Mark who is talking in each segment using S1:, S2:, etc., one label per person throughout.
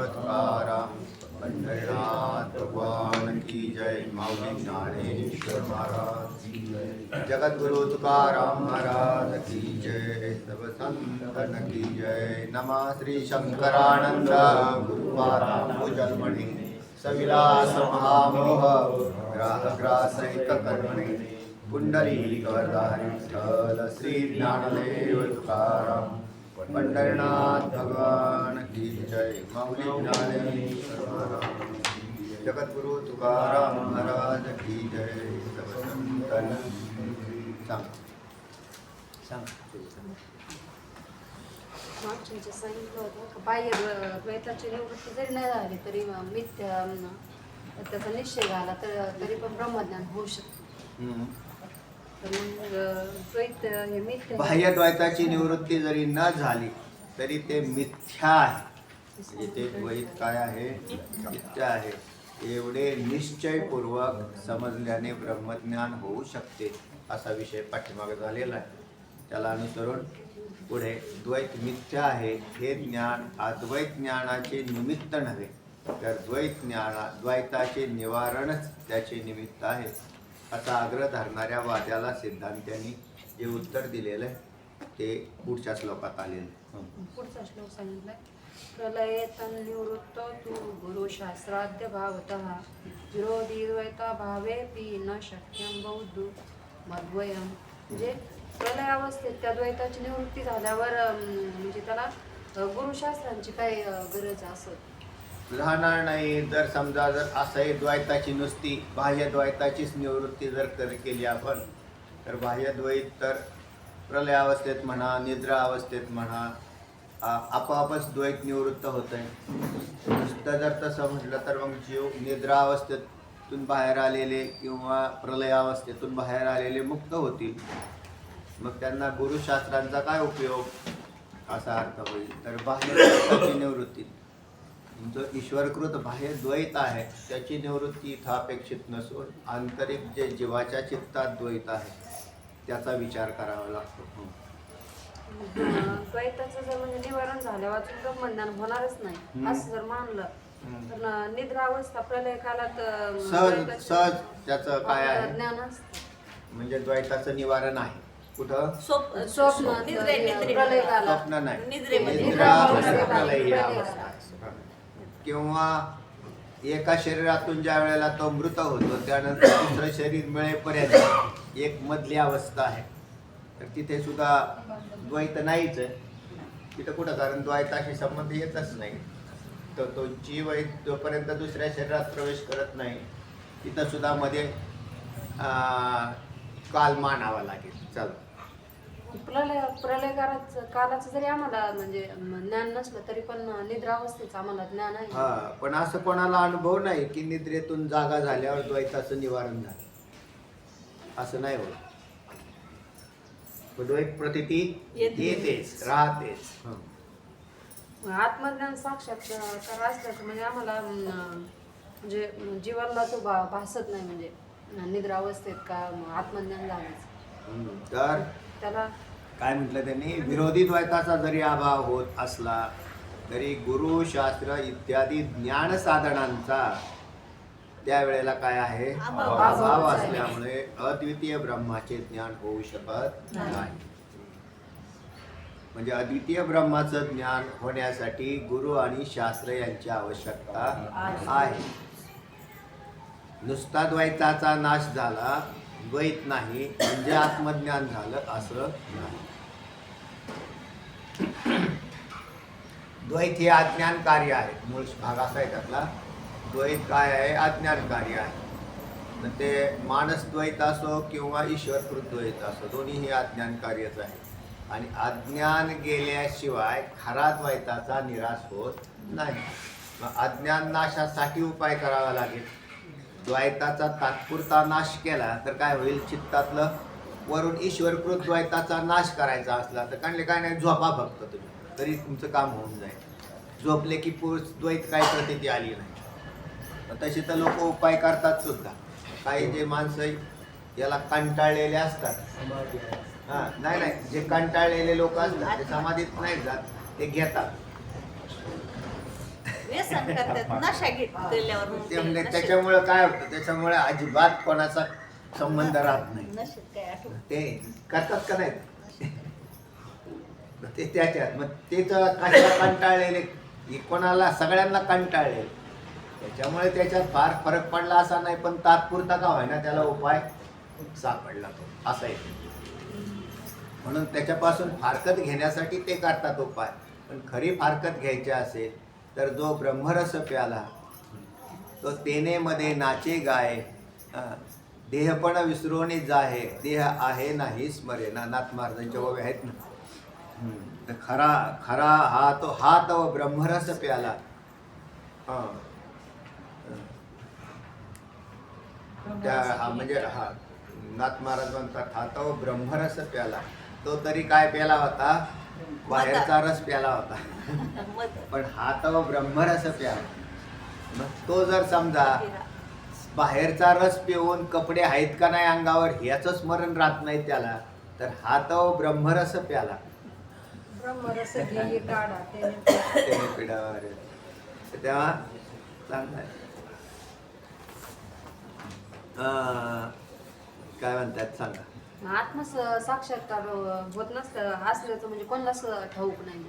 S1: तुकाराम पंढरीनाथ भगवान की जय। माऊली ज्ञानेश्वर महाराज की जय। जगद्गुरु तुकाराम महाराज की जय। सब संतन की जय। नमः श्री शंकरानंद गुरुवाराम जन्मणे सविलास महामोह ग्रासहित कर्मणे पुंडलीकवरदारी विठ्ठल श्री ज्ञानदेव तुकाराम पंढरीनाथ भगवान की जय। माऊली ज्ञानेश्वर महाराज की जय। जगद्गुरु तुकाराम महाराज की जय। सब संतन सांग
S2: सांगितलं होतं बाह्य द्वैताची निवृत्ती जरी नाही झाली तरी मिथ्या त्याचा निश्चय झाला तरी पण ब्रह्मज्ञान होऊ शकतं.
S1: बाह्य द्वैताची निवृत्ती जरी न झाली तरी ते मिथ्या आहे. म्हणजे ते द्वैत काय आहे? मिथ्या आहे. एवढे निश्चयपूर्वक समजल्याने ब्रह्मज्ञान होऊ शकते असा विषय पाठीमागे झालेला आहे. त्याला अनुसरून पुढे द्वैत मिथ्या आहे हे ज्ञान अद्वैत ज्ञानाचे निमित्त नव्हे तर द्वैताचे निवारणच त्याचे निमित्त आहे असा आग्रह धरणाऱ्या वाद्याला सिद्धांत्यांनी जे उत्तर दिलेलं आहे ते पुढच्या श्लोकात आलेलं.
S2: पुढचा श्लोक सांगितलाय. प्रलये तन्निवृत्त तु गुरुशास्त्राद्य भावतः विरोधी द्वैता भावेपि न शक्यं बौद्धु मद्वयम्. म्हणजे प्रलय अवस्थेत त्या द्वैताची निवृत्ती झाल्यावर म्हणजे त्याला गुरुशास्त्रांची काय गरज असत
S1: राहणार नाही. जर समजा जर असंही द्वैताची नुसती बाह्य द्वैताचीच निवृत्ती जर केली आपण तर बाह्य द्वैत तर प्रलय अवस्थेत म्हणा निद्रा अवस्थेत म्हणा आपोआपच द्वैत निवृत्त होत आहे. नुसतं जर तसं म्हटलं तर मग जीव निद्रा अवस्थेतून बाहेर आलेले किंवा प्रलय अवस्थेतून बाहेर आलेले मुक्त होतील. मग त्यांना गुरुशास्त्रांचा काय उपयोग असा अर्थ होईल. तर बाह्य द्वैताची निवृत्ती जो ईश्वरकृत बाह्य द्वैत आहे त्याची निवृत्ती इथं अपेक्षित नसून आंतरिक जे जीवाच्या चित्तात द्वैत आहे त्याचा विचार करावा लागतो.
S2: द्वैताचं जर म्हणजे निवारण झाल्यावर ब्रह्मज्ञान होणारच नाही असं जर मानलं तर निद्रा अवस्था प्रलय कालात
S1: सहज त्याचं काय आहे
S2: ज्ञान असतं.
S1: म्हणजे द्वैताचं निवारण आहे. कुठं?
S2: स्वप्न प्रलय कालात
S1: स्वप्न नाही,
S2: निद्रेमध्ये.
S1: निद्रा प्रलय ही अवस्था आहे. किंवा एका शरीरातून ज्या वेळेला तो मृत होतो त्यानंतर दुसरं शरीर मिळेपर्यंत एक मधली अवस्था आहे. तर तिथे सुद्धा द्वैत नाहीच आहे तिथं कुठं, कारण द्वैताशी संबंध येतच नाही. तर तो जीव आहे जोपर्यंत दुसऱ्या शरीरात प्रवेश करत नाही तिथं सुद्धा मध्ये काल मानावा लागेल. चल
S2: प्रलय कालाचं जरी आम्हाला म्हणजे ज्ञान नसलं तरी पण निद्रावस्थेचं आम्हाला ज्ञान आहे.
S1: पण असं कोणाला अनुभव नाही की निद्रेतून जागा झाल्यावर द्वैताचं निवारण झालं असं नाही होत. द्वैत प्रतीती येतेच राहतेच.
S2: आत्मज्ञान साक्षात्कार असल्याचं म्हणजे आम्हाला म्हणजे जीवाला तो भासत नाही. म्हणजे निद्रावस्थेत का आत्मज्ञान झालंच
S1: तर
S2: त्याला
S1: काय म्हटलं त्यांनी, विरोधी द्वैताचा जरी अभाव होत असला तरी गुरु शास्त्र इत्यादी ज्ञान साधनांचा त्यावेळेला काय आहे अभाव असल्यामुळे अद्वितीय ब्रह्माचे ज्ञान होऊ शकत नाही. म्हणजे अद्वितीय ब्रह्माचं ज्ञान होण्यासाठी गुरु आणि शास्त्र यांची आवश्यकता आहे. नुसता द्वैताचा नाश झाला द्वैत नाही म्हणजे आत्मज्ञान झालं असं नाही. द्वैत हे अज्ञान कार्य आहे. मूळ भाग असा आहे त्यातला. द्वैत काय आहे? अज्ञान कार्य आहे. तर ते मानस द्वैत असो किंवा ईश्वरकृत द्वैत असो दोन्ही हे अज्ञान कार्यच आहे. आणि अज्ञान गेल्याशिवाय खरा द्वैताचा निराश होत नाही. मग अज्ञान नाशासाठी उपाय करावा लागेल. द्वैताचा तात्पुरता नाश केला तर काय होईल? चित्तातलं वरून ईश्वरकृत द्वैताचा नाश करायचा असला तर काय नाही झोपा फक्त तुम्ही तरी तुमचं काम होऊन जाईल. झोपले की द्वैत काही प्रतीती आली नाही. तसे तर लोक उपाय करतात सुद्धा. काही जे माणसं याला कंटाळलेले असतात नाही जे कंटाळलेले लोक असतात ते समाधीत नाही जात, ते घेतात
S3: व्यसन करतात नशा केल्यावर मग
S1: ते
S3: ते
S1: म्हणजे
S3: नशेत-
S1: त्याच्यामुळं काय होतं, त्याच्यामुळे अजिबात कोणाचा संबंध राहत नाही.
S3: नशेत काय आठवत
S1: ते करतात का नाही ते त्याच्यात मग ते तर कशाला कंटाळलेले, हे कोणाला सगळ्यांना कंटाळले, त्याच्यामुळे त्याच्यात फार फरक पडला असा नाही, पण तात्पुरता का होईना त्याला उपाय सापडला तो असा आहे. म्हणून त्याच्यापासून फारकत घेण्यासाठी ते करतात उपाय. पण खरी फारकत घ्यायची असेल तर जो ब्रह्मरस प्याला तो तेनेमध्ये नाचे गाय, देहपण विसरोनी जाहे, देह आहे नाही स्मरे. नाथ महाराजांच्या ओव्या आहेत ना. तर खरा खरा हा तो ब्रह्मरस प्याला. म्हणजे नाथ महाराज म्हणतात हा तो ब्रह्मरस प्याला. तो तरी काय प्याला होता, बाहेरचा रस प्याला होता.
S3: मत
S1: पण हा तो ब्रह्मरस प्याला. मग तो जर समजा बाहेरचा रस पिऊन कपडे आहेत का नाही अंगावर ह्याचं स्मरण राहत नाही त्याला, तर हा तो ब्रह्मरस प्याला.
S2: ब्रह्मरस घे काढा
S1: त्याने पिढावर तेव्हा चांगलं आहे. काय म्हणतात सांगा.
S2: साक्षात्कार होत नसलं असलं तर म्हणजे कोणालाच ठाऊक नाही.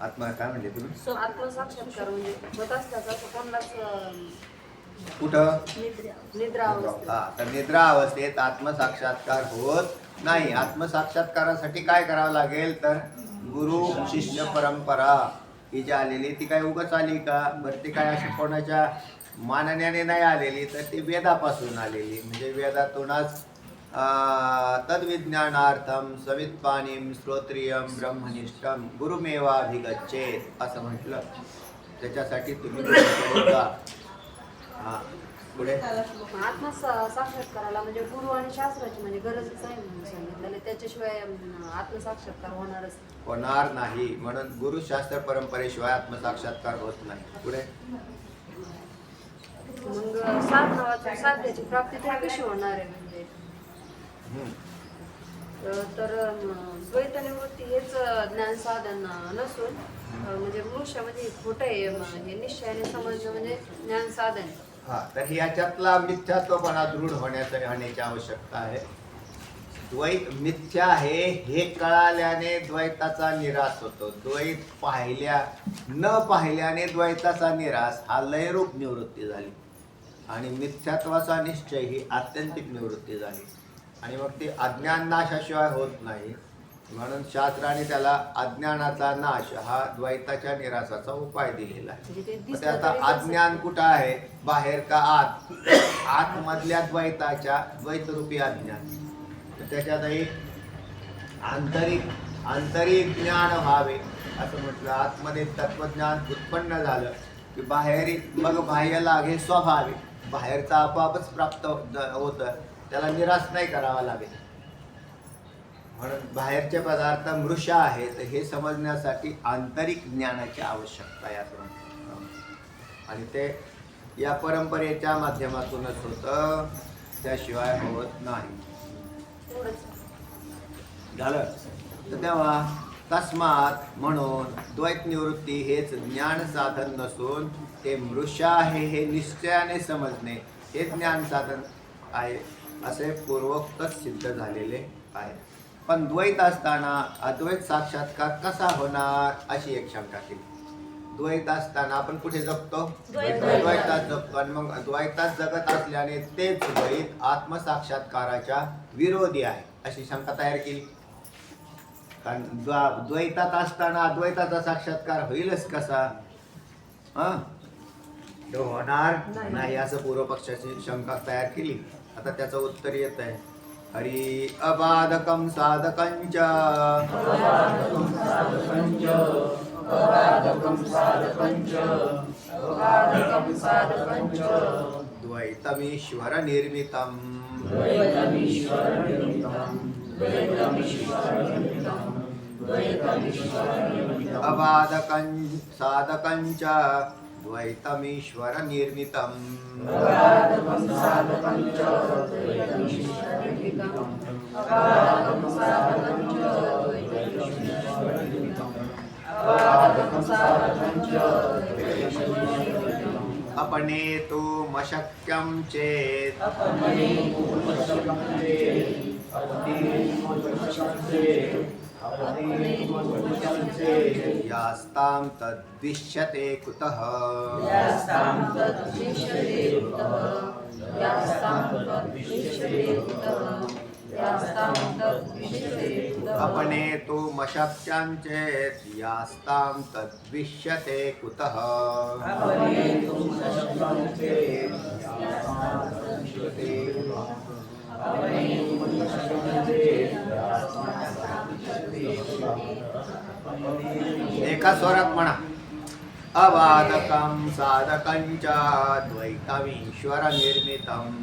S1: आत्मा काय म्हणले तुम्ही?
S2: आत्मसाक्षात्कार म्हणजे होत असल्याचं असं कोणालाच
S1: कुठं?
S2: निद्रा अवस्थेत.
S1: हा, तर निद्रा अवस्थेत आत्मसाक्षात्कार होत नाही. आत्मसाक्षात्कारासाठी काय करावं लागेल तर गुरु शिष्य परंपरा ही जी आलेली ती काय उगाच आली का? बरं ती काय अशी कोणाच्या मानण्याने नाही आलेली, तर ती वेदापासून आलेली. म्हणजे वेदातूनच तद्विज्ञानार्थम सवित्पानीम श्रोत्रियम ब्रह्मनिष्ठम गुरुमेवाभिगच्छेत असं म्हटलं. त्याच्यासाठी तुम्ही गुरुकडे जा. हा पुढे
S2: आत्मसाक्षात्काराला म्हणजे गुरु आणि शास्त्राची म्हणजे गरजच आहे म्हणून सांगितलेलं. त्याच्याशिवाय आत्मसाक्षात्कार
S1: होणार नाही. म्हणून गुरुशास्त्र परंपरेशिवाय आत्मसाक्षात्कार होत नाही. पुढे
S2: मग साध्याची प्राप्ती त्या कशी होणार आहे म्हणजे तर द्वैत निवृत्ती हेच ज्ञान साधन नसून म्हणजे मनुष्यामध्ये खोटं आहे हे निश्चयाने समजणं म्हणजे ज्ञान साधन.
S1: हा, तर याच्यातला मिथ्यात्वपणा दृढ होण्याची आवश्यकता आहे. द्वैत मिथ्या आहे हे कळाल्याने द्वैताचा निराश होतो. द्वैत न पाहिल्याने द्वैताचा निराश हा लयरूप निवृत्ती झाली आणि मिथ्यात्वाचा निश्चय ही आत्यंतिक निवृत्ती झाली. आणि मग ती अज्ञान नाशाशिवाय होत नाही. म्हणून शास्त्राने त्याला अज्ञानाचा नाश हा द्वैताच्या निराशाचा उपाय दिलेला आहे. मग ते आता अज्ञान कुठं आहे, बाहेर का आत? आतमधल्या द्वैतरूपी अज्ञान. त्याच्यातही आंतरिक ज्ञान व्हावे असं म्हटलं. आतमध्ये तत्वज्ञान उत्पन्न झालं की मग बाह्य लागे स्वभावे. बाहेरचा आपोआपच प्राप्त होतं, त्याला निराश नाही करावा लागेल. म्हणून बाहेरचे पदार्थ मृषा आहेत हे समजण्यासाठी आंतरिक ज्ञानाची आवश्यकता आहे असं म्हणतात. आणि ते या परंपरेच्या माध्यमातूनच होतं, त्याशिवाय होत नाही. झालं. तर तेव्हा तस्मात म्हणून द्वैत निवृत्ती हेच ज्ञान साधन नसून ते मृषा आहे हे निश्चयाने समजणे हे ज्ञान साधन आहे असे पूर्वोक्तच सिद्ध झालेले आहे. पण द्वैत असताना अद्वैत साक्षात्कार कसा होणार अशी एक शंका केली. द्वैत असताना आपण कुठे जगतो? द्वैतात जगतो. आणि मग द्वैतात जगत असल्याने तेच द्वैत आत्मसाक्षात्काराच्या विरोधी आहे अशी शंका तयार केली. कारण द्वैतात असताना अद्वैताचा साक्षात्कार होईलच कसा? होणार नाही असं पूर्वपक्षाची शंका तयार केली. आता त्याचं उत्तर येत आहे. हरि अबाधकं साधकंच द्वैतमीश्वर निर्मितं अबाधकं साधकंच द्वैतमीश्वर निर्मितं अपने तु मशक्यं चेत् यास्तां तद्विष्यते कुतः अपने तु मशक्यं चेत् यास्तां तद्विष्यते कुतः एका स्वरात म्हणा. अबाधकं साधकं च द्वैतमीश्वर निर्मितम्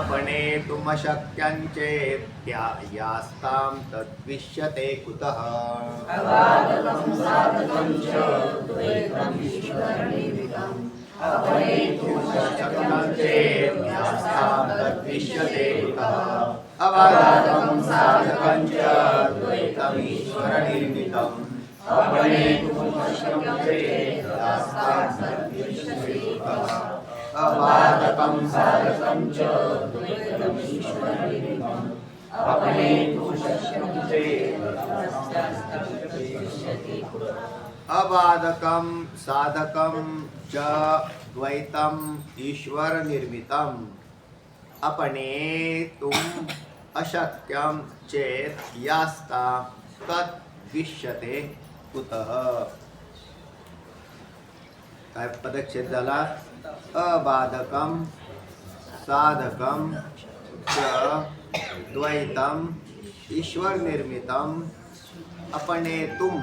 S1: अपने तुमशक्यं चेत् यास्तां तद्विष्यते कुतः शक्यं चेत् यास्तां तद्विष्यते कुतः अबाधकं साधकं च द्वैतमीश्वर निर्मितम् अपने तुमशक्यं चेत् यास्तां तद्विष्यते कुतः अबाधकं साधकं च द्वैतमीश्वर निर्मितम् अपने तुमशक्यं चेत् अबाधकं साधकं च द्वैतम ईश्वर निर्मितम अपने तुम अशक्यम चेत यास्ता तत् विष्यते कुतः. काय पदच्छेद झाला. अबाधकम साधकम च द्वैतम ईश्वर निर्मितम अपने तुम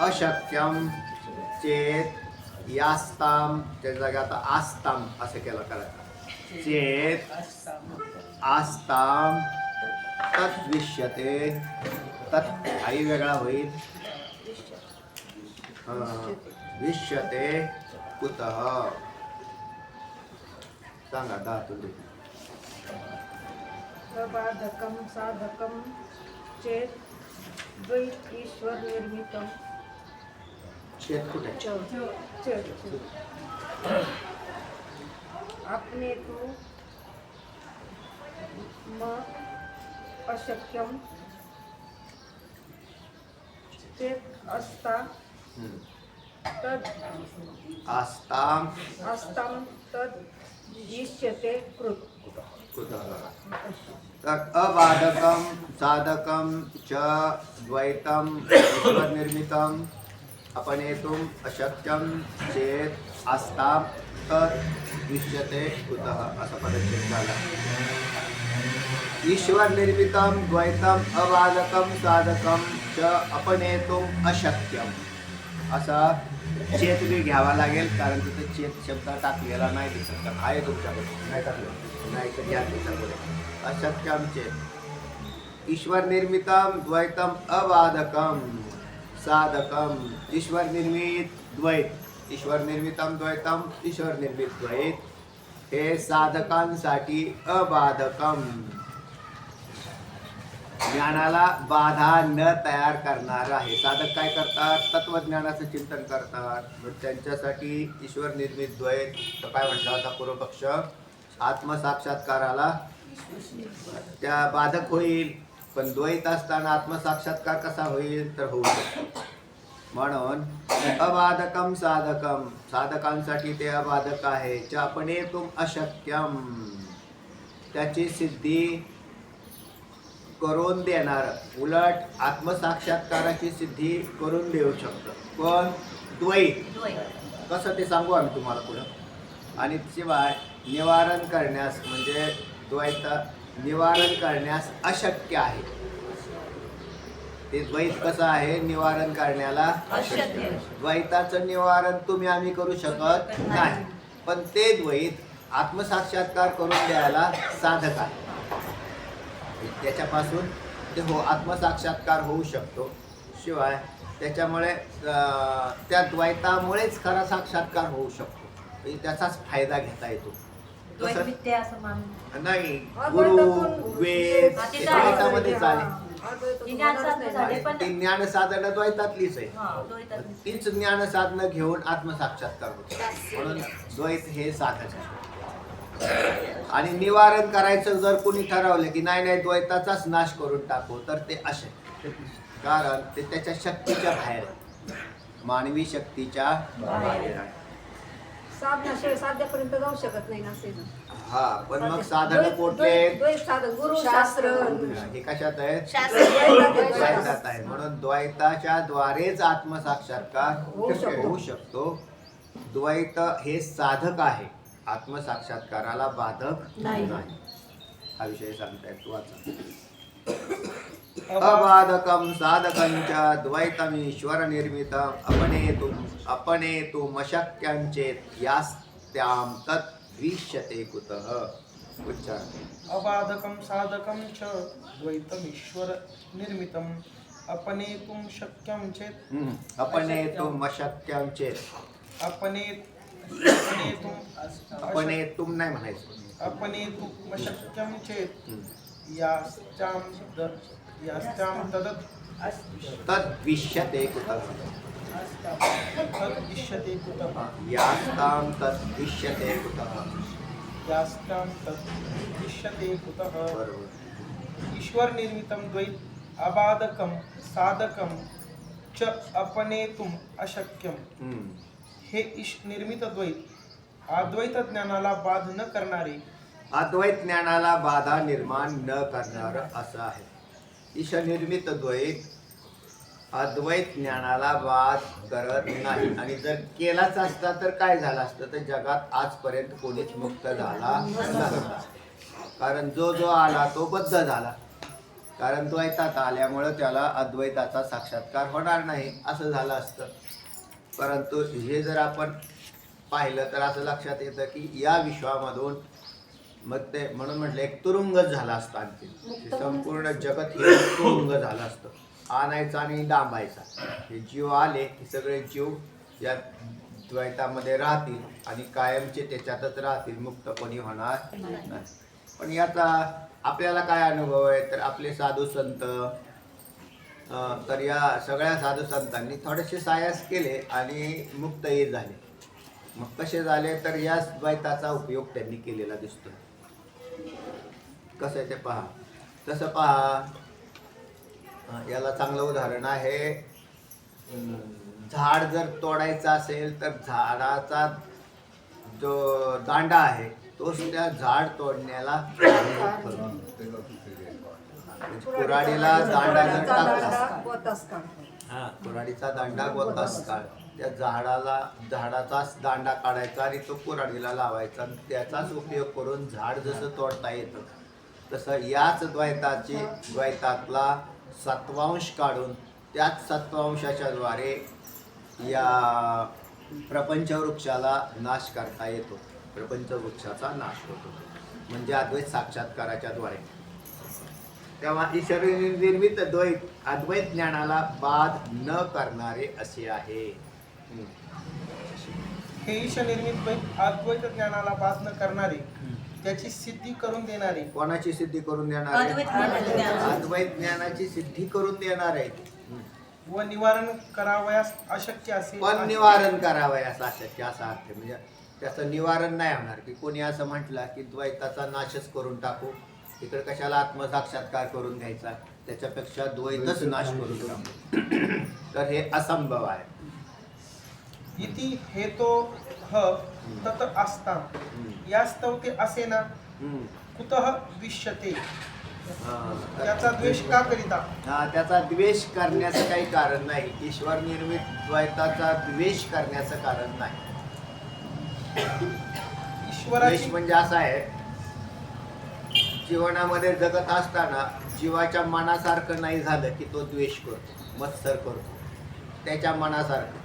S1: अशक्यम चेत यास्ताम त्या जागा आस्ताम असं केलं करायचं. चेत आस्ताम तद्विष्यते तत् आई वेगळा होईल. विष्यते कुतः सांगा धातू.
S4: अबाधकं साधकं चेत् द्वैत ईश्वर निर्मितम्
S1: चेत कुठे.
S4: अपने तु म अशक्यं चेत् अस्ता तद्
S1: आस्ताम
S4: अस्तं तद् इष्यते कृत.
S1: कुतः. तर अबाधकम साधकम च द्वैतम ईश्वर निर्मितम अपनेतुम अशक्यम चेत आस्ताम तत् विष्यते कुतः असा पदच्छेद झाला. ईश्वर निर्मितम द्वैतम अबाधकम साधकम च अपनेतुम अशक्यम असा चेत बी घ्यावा लागेल कारण तिथे चेत शब्द टाकलेला नाही दिसत. तर आहे तुमच्याकडे नाही टाकलं नाही तर घ्या तुमच्याकडे. अशक्यम चेत ईश्वर निर्मितम द्वैतम अबाधकम साधकम ईश्वर निर्मित द्वैत ईश्वर निर्मितम द्वैतम ईश्वर निर्मित द्वैत हे साधकांसाठी अबाधकम ज्ञानाला बाधा न तयार करणार आहे. साधक काय करतात. तत्वज्ञानाचं चिंतन करतात. मग त्यांच्यासाठी ईश्वर निर्मित द्वैत तर काय म्हटलं होता पूर्वपक्ष आत्मसाक्षात्काराला त्या बाधक होईल. पण द्वैत असताना आत्मसाक्षात्कार कसा होईल तर होऊ शकतो. म्हणून अबाधकम साधकम साधकांसाठी ते अबाधक आहे. चापणेतुम अशक्यम त्याची सिद्धी करून देणार उलट आत्मसाक्षात्काराची सिद्धी करून देऊ शकतं कोण. द्वैत. कसं ते सांगू आम्ही तुम्हाला पुढं. आणि शिवाय निवारण करण्यास म्हणजे द्वैत निवारण करण्यास अशक्य आहे. ते द्वैत कसं आहे निवारण करण्याला
S3: अशक्य.
S1: द्वैताचं निवारण तुम्ही आम्ही करू शकत नाही. पण ते द्वैत आत्मसाक्षात्कार करून द्यायला साधक आहे. त्याच्यापासून ते आत्मसाक्षात्कार होऊ शकतो. शिवाय त्याच्यामुळे त्या द्वैतामुळेच खरा साक्षात्कार होऊ शकतो. त्याचाच फायदा घेता येतो.
S3: द्वैत मिथ्या असं मानून
S1: नाही गुरु वेद द्वैतामध्ये चालेल.
S4: अद्वैत
S3: ही ज्ञान
S4: होणारच
S3: साधना
S4: नाही.
S3: झाली.
S1: आणि
S3: पण-
S1: ती ज्ञान साधना द्वैतातलीच आहे.
S3: हा, द्वैतातली.
S1: तीच ज्ञान साधना घेऊन आत्मसाक्षात्कार होतो. म्हणून द्वैत हे साधक आहे. आणि निवारण करायचं जर कोणी ठरवलं की नाही नाही द्वैताचाच नाश करून टाकू तर ते अशक्य. कारण ते त्याच्या शक्तीच्या बाहेर आहे. मानवी शक्तीच्या बाहेर आहे.
S4: साधनाशिवाय साध्यापर्यंत जाऊ शकत नाही ना असे.
S1: हा पण मग साधन कुठले
S4: द्वैत साधन गुरुशास्त्र
S1: हे कशात आहे?
S3: शास्त्र
S1: द्वैतात आहे. म्हणून द्वैताच्या द्वारेच आत्मसाक्षात्कार
S4: होऊ शकतो.
S1: होऊ शकतो. द्वैत हे साधक आहे, आत्मसाक्षात्काराला बाधक
S3: नाही.
S1: नाही. हा विषय सांगताय तू वाचा. अबाधकम साधकंच द्वैतमीश्वर निर्मितम अपनेतुम अशक्यंचेत यास्त्याम तत् विष्यते कुतः. उच्चार.
S5: अबाधकं साधकं च द्वैतमीश्वर निर्मितम् अपनेतुं शक्यं चेत्
S1: अपनेतुम अशक्यंचेत. अपनेतुम नाही म्हणायचं.
S5: अपनेतुं शक्यं चेत्
S1: हम्म.
S5: यास्त्यां तदत्
S1: तद् विष्यते कुतः.
S5: तद्विष्यते कुतः
S1: यास्ताम तद् विष्यते कुतः.
S5: यास्त्यां तद्विष्यते कुतः.
S1: बरोबर.
S5: ईश्वर निर्मितं द्वैत अबाधकं साधकं च अपनेतुम अशक्यम.
S1: हम्म.
S5: हे निर्मित द्वैत अद्वैत ज्ञानाला बाध न करणारे
S1: अद्वैत ज्ञानाला बाधा निर्माण न करणार असं आहे. ईश निर्मित द्वैत अद्वैत ज्ञानाला बाध करत नाही. आणि जर केलाच असता तर काय झालं असतं तर जगात आजपर्यंत कोणीच मुक्त झाला नसता. कारण जो जो आला तो बद्ध झाला. कारण द्वैतात आल्यामुळं त्याला अद्वैताचा साक्षात्कार होणार नाही असं झालं असतं. परंतु हे जर आपण पाहिलं तर असं लक्षात येतं की या विश्वामधून मग ते म्हणून म्हटलं एक तुरुंगच झाला असता. आणखी संपूर्ण जगत हे तुरुंग झालं असतं. आणायचा आणि डांबायचा. हे जीव आले की सगळे जीव या द्वैतामध्ये राहतील आणि कायमचे त्याच्यातच राहतील, मुक्तपणी होणार नाही. पण याचा आपल्याला काय अनुभव आहे तर आपले साधू संत तर या सगळ्या साधू संतांनी थोडेसे सायास केले आणि मुक्तही झाले. मग कसे झाले तर या द्वैताचा उपयोग त्यांनी केलेला दिसतो. कसं आहे ते पहा. तसं पहा, याला चांगलं उदाहरण आहे. झाड जर तोडायचं असेल तर झाडाचा जो दांडा आहे तोच त्या झाड तोडण्याला कुऱ्हाडीला दांडा जर टाकला, हा कुऱ्हाडीचा दांडा गोतास काढ, त्या झाडाचाच दांडा काढायचा आणि तो कुऱ्हाडीला लावायचा. त्याचाच उपयोग करून झाड जसं तोडता येतं तसं याच द्वैतातला सत्वांश काढून त्याच सत्वांशाच्या द्वारे या प्रपंचवृक्षाला नाश करता येतो. प्रपंचवृक्षाचा नाश होतो म्हणजे अद्वैत साक्षात्काराच्या द्वारे. तेव्हा ईश्वर निर्मित द्वैत अद्वैत ज्ञानाला बाध न करणारे असे आहे.
S5: हे ईश निर्मित द्वैत अद्वैत ज्ञानाला बाध न करणारे त्याची सिद्धी करून देणारे.
S1: कोणाची सिद्धी करून देणार आहे?
S3: अद्वैत ज्ञानाची ज्ञान.
S1: अद्वैत ज्ञानाची सिद्धी करून देणार आहे.
S5: व निवारण करावयास अशक्य असे
S1: पण निवारण करावयास अशक्य असा अर्थ. म्हणजे त्याचं निवारण नाही होणार की कोणी असं म्हटलं की द्वैताचा नाशच करून टाकू, इकडे कशाला आत्मसाक्षात्कार करून घ्यायचा, त्याच्यापेक्षा द्वैतच नाश करून टाकू, तर हे असंभव आहे.
S5: इति हेतो ह तत आस्ता यास्तव ते असे ना कुतः विष्यते. त्याचा द्वेष का करीता.
S1: त्याचा द्वेष करण्याचं काही कारण नाही. ईश्वर निर्मित द्वैताचा द्वेष करण्याचं कारण नाही. द्वेष
S5: ईश्वराची
S1: म्हणजे असा आहे, जीवनामध्ये जगत असताना जीवाच्या मनासारखं नाही झालं की तो द्वेष करतो, मत्सर करतो. त्याच्या मनासारखं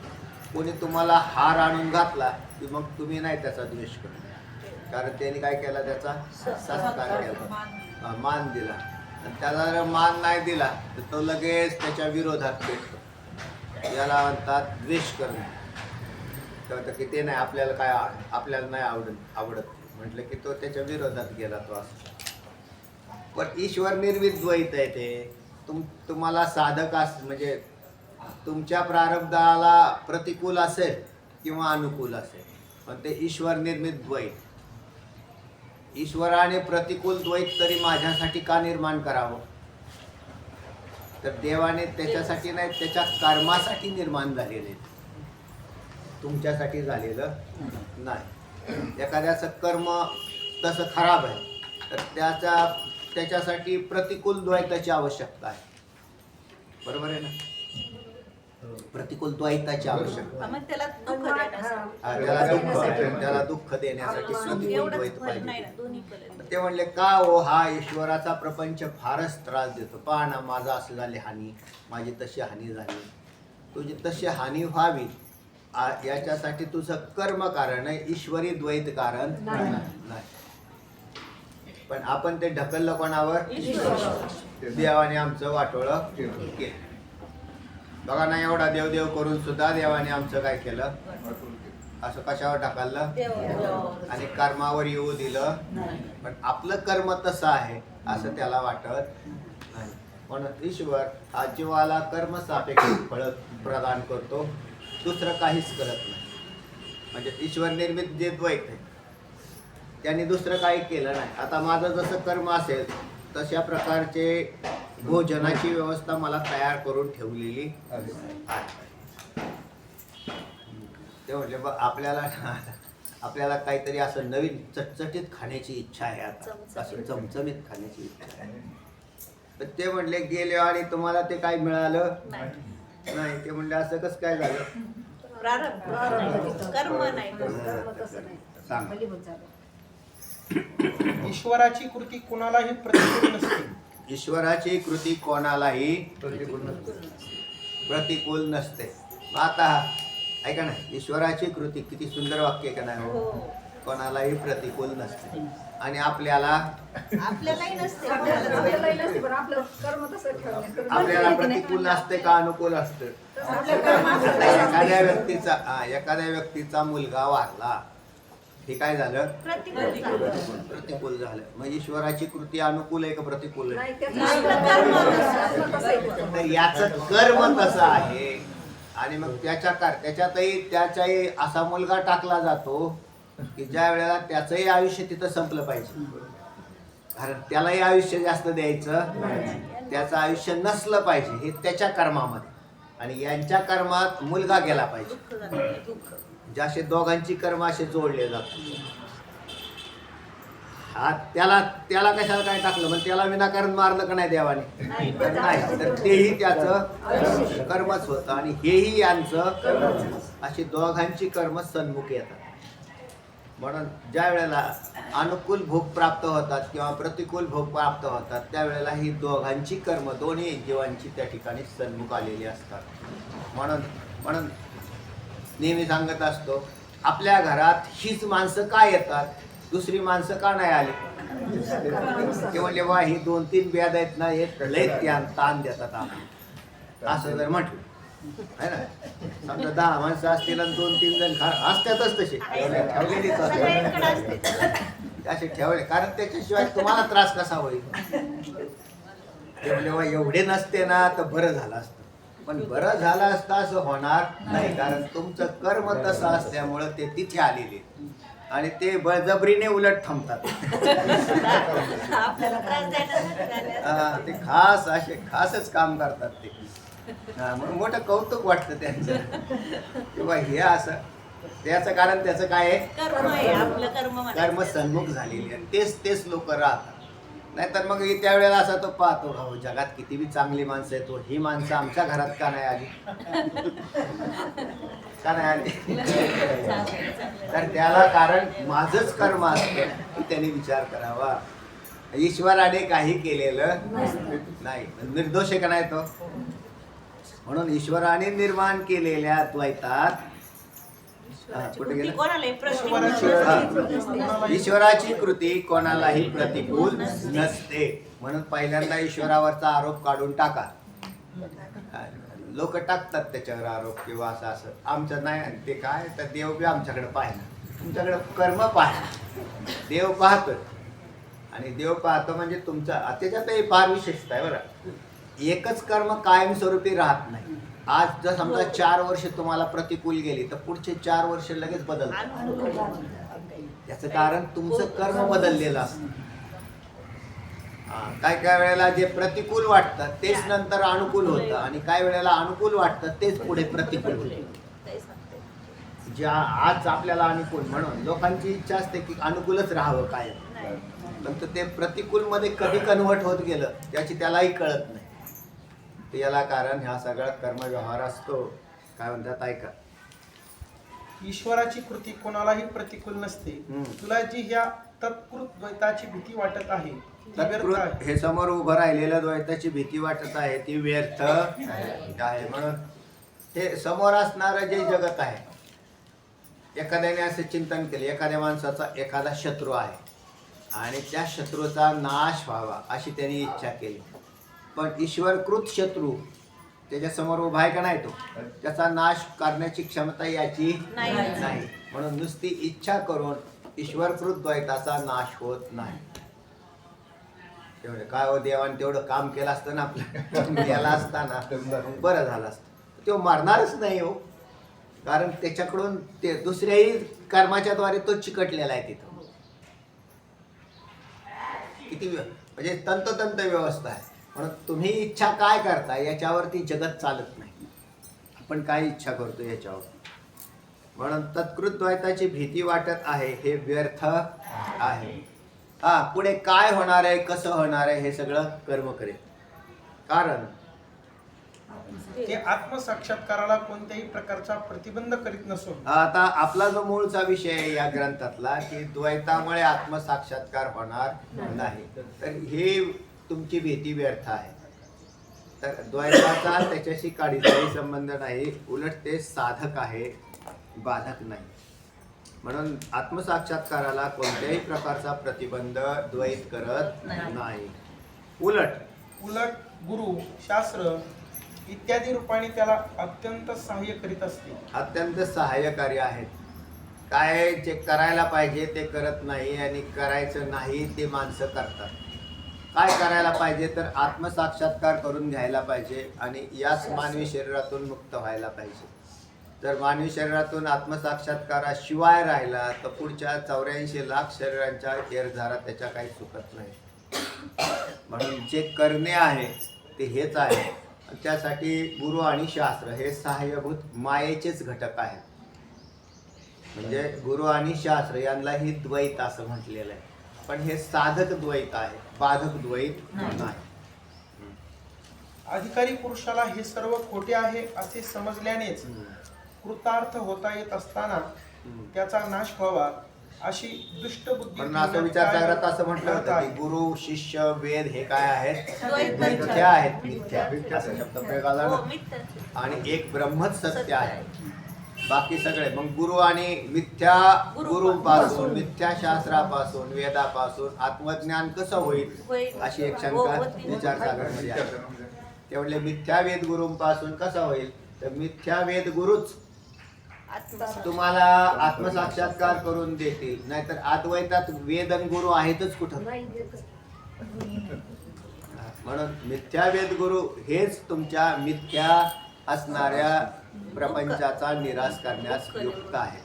S1: कोणी तुम्हाला हार आणून घातला की मग तुम्ही नाही त्याचा द्वेष करतो. कारण त्याने काय केला, त्याचा सत्कार केला, मान दिला. आणि त्याला जर मान नाही दिला तर तो लगेच त्याच्या विरोधात पेटतो. याला म्हणतात द्वेष करणं. तर की ते नाही आपल्याला काय आपल्याला नाही आवडत म्हटलं की तो त्याच्या विरोधात गेला. तो असं. पण ईश्वर निर्मित द्वैत आहे ते. तुम्हाला साधक म्हणजे तुमच्या प्रारब्धाला प्रतिकूल असेल किंवा अनुकूल असेल, पण ते ईश्वर निर्मित द्वैत, ईश्वराने प्रतिकूल द्वैत तरी माझ्यासाठी का निर्माण करावं? तर देवाने त्याच्यासाठी नाही, त्याच्या कर्मासाठी निर्माण झालेले, तुमच्यासाठी झालेलं नाही. एखाद्याचं कर्म तसं खराब आहे तर त्याच्यासाठी प्रतिकूल द्वैताची आवश्यकता आहे. बरोबर आहे ना? प्रतिकूल द्वैताची आवश्यकता.
S3: मग त्याला दुःख देण्यासाठी.
S1: त्याला दुःख देण्यासाठी प्रतिकूल
S3: एवढंच
S1: द्वैत
S3: फळ नाही
S1: पाहिजे.
S3: ना, दोन्ही फळ आहेत.
S1: ते म्हणले का हो, हा ईश्वराचा प्रपंच फारच त्रास देतो. पहा ना, माझा असं झाली हानी, माझी तशी हानी झाली, तुझी तशी हानी व्हावी याच्यासाठी तुझं कर्म कारण आहे, ईश्वरी द्वैत कारण नाही. पण आपण ते ढकललं कोणावर? देवाने आमचं वाटोळं केलं. बघा ना, एवढा देवदेव करून सुद्धा देवाने आमचं काय केलं? असं कशावर ढकललं?
S3: देवावर.
S1: आणि कर्मावर येऊ दिलं. पण आपलं कर्म तसं आहे असं त्याला वाटत नाही. म्हणून ईश्वर हा जीवाला कर्म सापेक्ष फळ प्रदान करतो, दुसरं काहीच करत नाही. म्हणजे ईश्वर निर्मित जे द्वैत आहे त्यांनी दुसरं काही केलं नाही. आता माझं जसं कर्म असेल तशा प्रकारचे भोजनाची व्यवस्था मला तयार करून ठेवलेली आहे. ते म्हटले बघ, आपल्याला काहीतरी असं नवीन चटचटीत खाण्याची इच्छा आहे, आता असं चमचमीत खाण्याची इच्छा आहे. तर ते म्हणले गेले आणि तुम्हाला ते काय मिळालं नाही. ते म्हणले असं कसं काय झालं?
S3: प्रारब्ध कर्म नाही.
S1: सांग.
S5: ईश्वराची कृती कुणालाही प्रतिकूल नसते.
S1: ईश्वराची कृती कोणालाही प्रतिकूल नसते. आता ऐका ना, ईश्वराची कृती किती सुंदर वाक्य आहे का नाही?
S3: हो.
S1: कोणालाही प्रतिकूल नसते. आणि आपल्याला
S3: आपल्यालाही नसते.
S4: आपल्यालाही नसते, पण आपलं कर्म तसं ठेवलं.
S1: आपल्याला प्रतिकूल असते का अनुकूल असतं?
S4: आपल्या कर्माचं
S1: एखाद्या व्यक्तीचा मुलगा वारला, हे काय झालं? प्रतिकूल झालं. मग ईश्वराची कृती अनुकूल आहे का प्रतिकूल आहे?
S4: नाही, त्याचं
S1: तर याचं कर्म तसं आहे. आणि मग त्याच्यातही असा मुलगा टाकला जातो की ज्या वेळेला त्याचंही आयुष्य तिथं संपलं पाहिजे. कारण त्यालाही आयुष्य जास्त द्यायचं, त्याचं आयुष्य नसलं पाहिजे, हे त्याच्या कर्मामध्ये. आणि यांच्या कर्मात मुलगा गेला पाहिजे. जसे दोघांची कर्म असे जोडले जातात. हा त्याला कशाला काय टाकलं? मग त्याला विनाकारण मारलं का नाही देवाने? नाही. तर तेही त्याचं कर्मच होतं आणि हेही यांचं, अशी दोघांची कर्म सन्मुख येतात. म्हणून ज्या वेळेला अनुकूल भोग प्राप्त होतात किंवा प्रतिकूल भोग प्राप्त होतात त्यावेळेला ही दोघांची कर्म, दोन्ही जीवांची त्या ठिकाणी सन्मुख आलेली असतात. म्हणून नेहमी सांगत असतो, आपल्या घरात हीच माणसं का येतात, दुसरी माणसं का नाही आली? ते म्हणले वा, ही 2-3 व्याध आहेत ना, हे लय ताण देतात आम्हाला. असं जर म्हटलं आहे ना, समजा 10 माणसं असतील आणि 2-3 जण असतातच तसे ठेवलेलीच असे ठेवले. कारण त्याच्याशिवाय तुम्हाला त्रास कसा होईल? ते म्हणले वा, एवढे नसते ना तर बरं झालं असतं. पण बरं झालं असतं असं होणार नाही. कारण तुमचं कर्म तसं असल्यामुळं ते तिथे आलेले आणि ते बळजबरीने उलट थांबतात. ते खासच काम करतात ते. म्हणून मोठं कौतुक वाटतं त्यांचं किंवा हे असं. त्याचं कारण त्याचं काय आहे? कर्म सन्मुख झालेली आहे. तेच लोक राहतात. नाहीतर मग त्यावेळेला असा तो पाहतो, हो जगात किती बी चांगली माणसं आहेत, ही माणसं आमच्या घरात का नाही आली? का नाही आली? तर त्याला कारण माझंच कर्म असतं की त्याने विचार करावा. ईश्वराने काही केलेलं नाही, निर्दोष आहे का नाही तो? म्हणून ईश्वराने निर्माण केलेल्या द्वैतात ईश्वराची कृती कोणालाही प्रतिकूल नसते. म्हणून पहिल्यांदा ईश्वरावरचा आरोप काढून टाका. लोक टाकतात त्याच्यावर आरोप किंवा असं आमचं नाही, ते काय तर देव बी आमच्याकडे पाहिजे, तुमच्याकडे कर्म पाहिजे. देव पाहतो आणि देव पाहतो म्हणजे तुमचा त्याच्यातही फार विशेषता आहे बरं. एकच कर्म कायमस्वरूपी राहत नाही. आज जर समजा 4 वर्ष तुम्हाला प्रतिकूल गेली तर पुढचे 4 वर्ष लगेच बदलतात. याचं कारण तुमचं कर्म बदललेलं असतं. काय काय वेळेला जे प्रतिकूल वाटतं तेच नंतर अनुकूल होतं आणि काय वेळेला अनुकूल वाटतं तेच पुढे प्रतिकूल होतं. ज्या आज आपल्याला अनुकूल म्हणून लोकांची इच्छा असते की अनुकूलच राहावं काय, पण ते प्रतिकूल मध्ये कधी कन्व्हर्ट होत गेलं त्याची त्यालाही कळत नाही. तर याला कारण ह्या सगळा कर्मव्यवहार असतो. काय म्हणतात ऐका,
S5: ईश्वराची कृती कोणालाही प्रतिकूल नसते. तुला जी ह्या तत्कृत द्वैताची भीती वाटत आहे ती व्यर्थ आहे.
S1: हे समोर उभं राहिलेलं द्वैताची भीती वाटत आहे ती व्यर्थ आहे. म्हणून हे समोर असणारं जे जगत आहे, एखाद्याने असं चिंतन केले, एखाद्या माणसाचा एखादा शत्रू आहे आणि त्या शत्रूचा नाश व्हावा अशी त्यांनी इच्छा केली, पण ईश्वरकृत शत्रू त्याच्यासमोर उभा आहे का नाही, तो त्याचा नाश करण्याची क्षमता याची नाही. म्हणून नुसती इच्छा करून ईश्वरकृत द्वैताचा नाश होत नाही. तेवढे काय हो, देवाने तेवढं काम केलं असतं ना आपलं गेला असताना बरं झालं असतं. तो मारणारच नाही हो, कारण त्याच्याकडून ते दुसऱ्याही कर्माच्या द्वारे तो चिकटलेला आहे तिथं. किती म्हणजे तंतोतंत व्यवस्था आहे. म्हणून तुम्ही इच्छा काय करता याच्यावरती जगत चालत नाही. आपण काय इच्छा करतो याच्यावर. म्हणून तत्कृत द्वैताची भीती वाटत आहे हे व्यर्थ आहे. पुढे काय होणार आहे, कसं होणार आहे हे सगळं कर्म करेल. कारण
S5: ते आत्मसाक्षात्काराला कोणत्याही प्रकारचा प्रतिबंध करीत नसून,
S1: आता आपला जो मूळचा विषय आहे या ग्रंथातला की द्वैतामुळे आत्मसाक्षात्कार होणार नाही, तर हे तुमची भीती व्यर्थ आहे. तर द्वैताचा त्याच्याशी काडीचाही संबंध नाही, उलट ते साधक आहे, बाधक नाही. म्हणून आत्मसाक्षात्काराला कोणत्याही प्रकारचा प्रतिबंध द्वैत करत नाही. उलट
S5: गुरु, शास्त्र इत्यादी रूपाने त्याला अत्यंत सहाय्य करीत असते.
S1: अत्यंत सहाय्यकारी आहेत. काय जे करायला पाहिजे ते करत नाही आणि करायचं नाही ते माणसं करतात. काय करायला पाहिजे तर आत्मसाक्षात्कार करून घ्यायला पाहिजे आणि याच मानवी शरीरातून मुक्त व्हायला पाहिजे. जर मानवी शरीरातून आत्मसाक्षात्काराशिवाय राहिला तर पुढच्या 84 लाख शरीरांच्या एरझारा त्याच्या काही चुकत नाही. म्हणून जे करणे आहे ते हेच आहे. त्यासाठी गुरु आणि शास्त्र हे सहाय्यभूत मायेचेच घटक आहेत. म्हणजे गुरु आणि शास्त्र यांनाही द्वैत असं म्हटलेलं आहे, पण हे साधक द्वैत आहे, बाधक द्वैत नाही.
S5: अधिकारी पुरुषाला हे सर्व खोटे आहे असे समजल्यानेच कृतार्थ होता येत असताना त्याचा नाश व्हावा अशी दुष्ट बुद्धी.
S1: पण असं विचार करत असं म्हटलं होतं की गुरु, शिष्य, वेद हे काय आहेत, मिथ्या आहेत. मिथ्या असा शब्द प्रयोग आला ना. आणि एक ब्रह्मच सत्य आहे, बाकी सगळे. मग गुरु आणि मिथ्या गुरुपासून, मिथ्या शास्त्रापासून, वेदापासून आत्मज्ञान कसं होईल अशी एक शंका विचारसागरमध्ये आहे. तेवढे मिथ्या वेद गुरुपासून कसं होईल, तर मिथ्या वेद गुरुच तुम्हाला आत्मसाक्षात्कार करून देतील, नाहीतर अद्वैतात वेद आणि गुरु आहेतच कुठं. म्हणून मिथ्या वेद गुरु हेच तुमच्या मिथ्या असणाऱ्या प्रपंचाचा निराश करण्यास युक्त आहे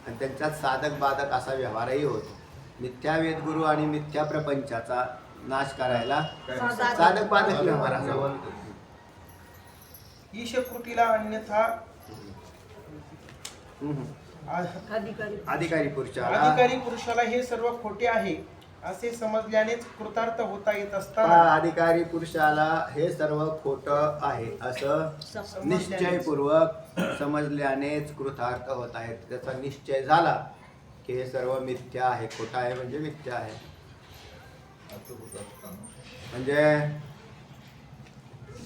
S1: आणि त्यांच्यात साधक बाधक असा व्यवहारही होतो. मिथ्या वेद गुरु आणि मिथ्या प्रपंचाचा नाश करायला साधक बाधक व्यवहार असा होतो.
S5: ईशकृतीला अन्यथा
S1: अधिकारी
S5: पुरुषाला हे सर्व खोटे आहे असे समजल्यानेच कृतार्थ होता येत असताना,
S1: अधिकारी पुरुषाला हे सर्व खोटं आहे असं निश्चयपूर्वक समजल्यानेच कृतार्थ होत आहेत. त्याचा निश्चय झाला की हे सर्व मिथ्या आहे, खोटं आहे म्हणजे मिथ्या आहे. म्हणजे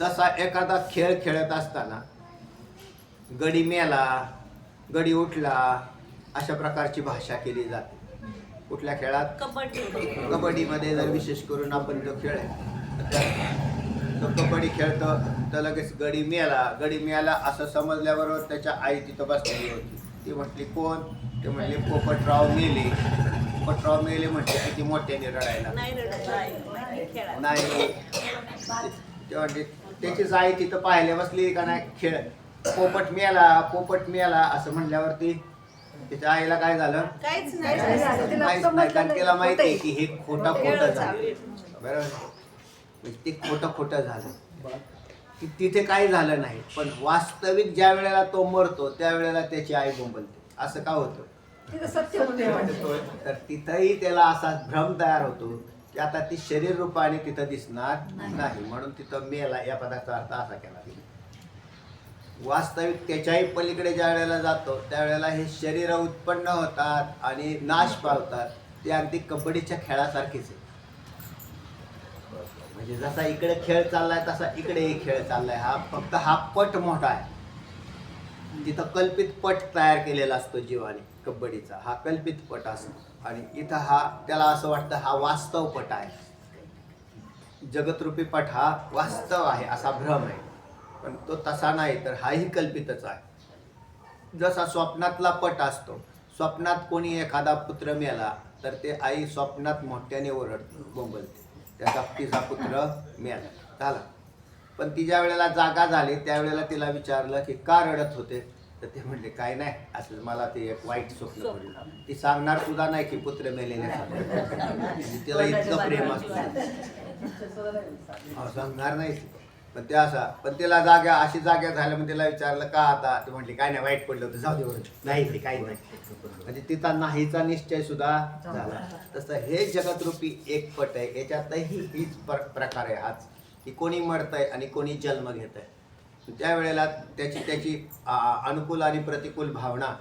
S1: जसा एखादा खेळ खेळत असताना गडी मेला, गडी उठला अशा प्रकारची भाषा केली जाते. कुठल्या खेळात, कबड्डीमध्ये जर विशेष करून आपण जो खेळ आहे तो कबड्डी खेळतो तर लगेच गडी मिळाला असं समजल्याबरोबर त्याच्या आई तिथं बसलेली होती. ती म्हटली कोण, ते म्हटले पोपटराव मेले. पोपटराव मेले म्हटले किती मोठ्याने रडायला नाही. तेव्हा त्याची जाई तिथं पाहायला बसली का नाही खेळ पोपट मेला असं म्हणल्यावरती त्याच्या आईला काय झालं
S3: काहीच
S4: काहीच
S3: नाही
S4: नाही. तिला
S1: काहीच नाही कारण
S4: समजलं
S1: तिला
S4: नाही,
S1: माहिती आहे
S4: खोटं
S1: की हे खोटं
S3: खेळच
S1: झालं
S3: आहे.
S1: बरोबर म्हणजे ते खोटं झालं की तिथे काही झालं नाही पण वास्तविक ज्या वेळेला तो मरतो त्यावेळेला त्याची आई बोंबलते असं का होतं
S4: तिथं सत्य होतं.
S1: तर तिथंही त्याला असा भ्रम तयार होतो की आता ती शरीर रूपाने तिथं दिसणार नाही म्हणून तिथं मेला या पदाचा अर्थ असा केला वास्तविक त्याच्याही पलीकडे ज्या वेळेला जातो त्यावेळेला हे शरीर उत्पन्न होतात आणि नाश पावतात ते अगदी कबड्डीच्या खेळासारखेच आहे म्हणजे जसा इकडे खेळ चाललाय तसा इकडेही खेळ चाललाय फक्त हा पट मोठा आहे तिथं कल्पित पट तयार केलेला असतो जीवाने कबड्डीचा हा कल्पित पट असतो आणि इथं त्याला असं वाटतं हा वास्तव पट आहे जगतरूपी पट हा वास्तव आहे असा भ्रम आहे पण तो तसा नाही तर हाही कल्पितच आहे जसा स्वप्नातला पट असतो स्वप्नात कोणी एखादा पुत्र मेला तर ते आई स्वप्नात मोठ्याने ओरडते बोंबलते तिचा पुत्र मेला झाला पण ती ज्या वेळेला जागा झाली त्यावेळेला तिला विचारलं की का रडत होते तर ते म्हणले काय नाही असं मला ते एक वाईट स्वप्न पडलं ती सांगणार सुद्धा नाही की पुत्र मेलेले तिला इतकं प्रेम असतं सांगणार नाही पण ते असा पण तिला अशी जाग्या झाल्या मग तिला विचारलं का आता ते म्हटली काय नाही वाईट पडलं होतं जाऊ दे वरून नाही ते काही नाही म्हणजे तिचा नाहीचा निश्चय सुद्धा झाला तसं हे जगतरूपी एक पट आहे याच्यातही हीच प्रकार आहे आज की कोणी मरतंय आणि कोणी जन्म घेत आहे त्यावेळेला त्याची अनुकूल आणि प्रतिकूल भावना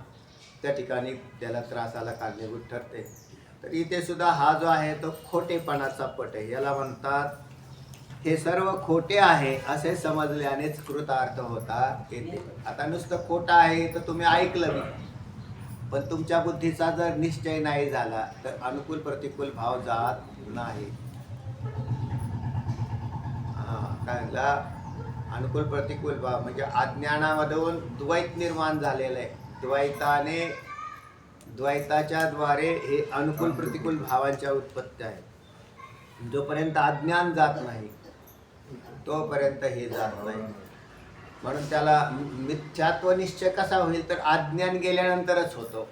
S1: त्या ठिकाणी त्याला त्रासाला कारणीभूत ठरते तर इथे सुद्धा हा जो आहे तो खोटेपणाचा पट आहे याला म्हणतात हे सर्व खोटे आहे असे समजल्यानेच कृतार्थ होता येते आता नुसतं खोटं आहे तर तुम्ही ऐकलं मी पण तुमच्या बुद्धीचा जर निश्चय नाही झाला तर अनुकूल प्रतिकूल भाव जात नाही काय अनुकूल प्रतिकूल भाव म्हणजे अज्ञानामधून द्वैत निर्माण झालेलं आहे द्वैताच्या द्वारे हे अनुकूल प्रतिकूल भावांच्या उत्पत्ती आहे जोपर्यंत अज्ञान जात नाही तोपर्यंत हे जात नाही म्हणून त्याला मिथ्यात्व निश्चय कसा होईल तर अज्ञान गेल्यानंतरच होतो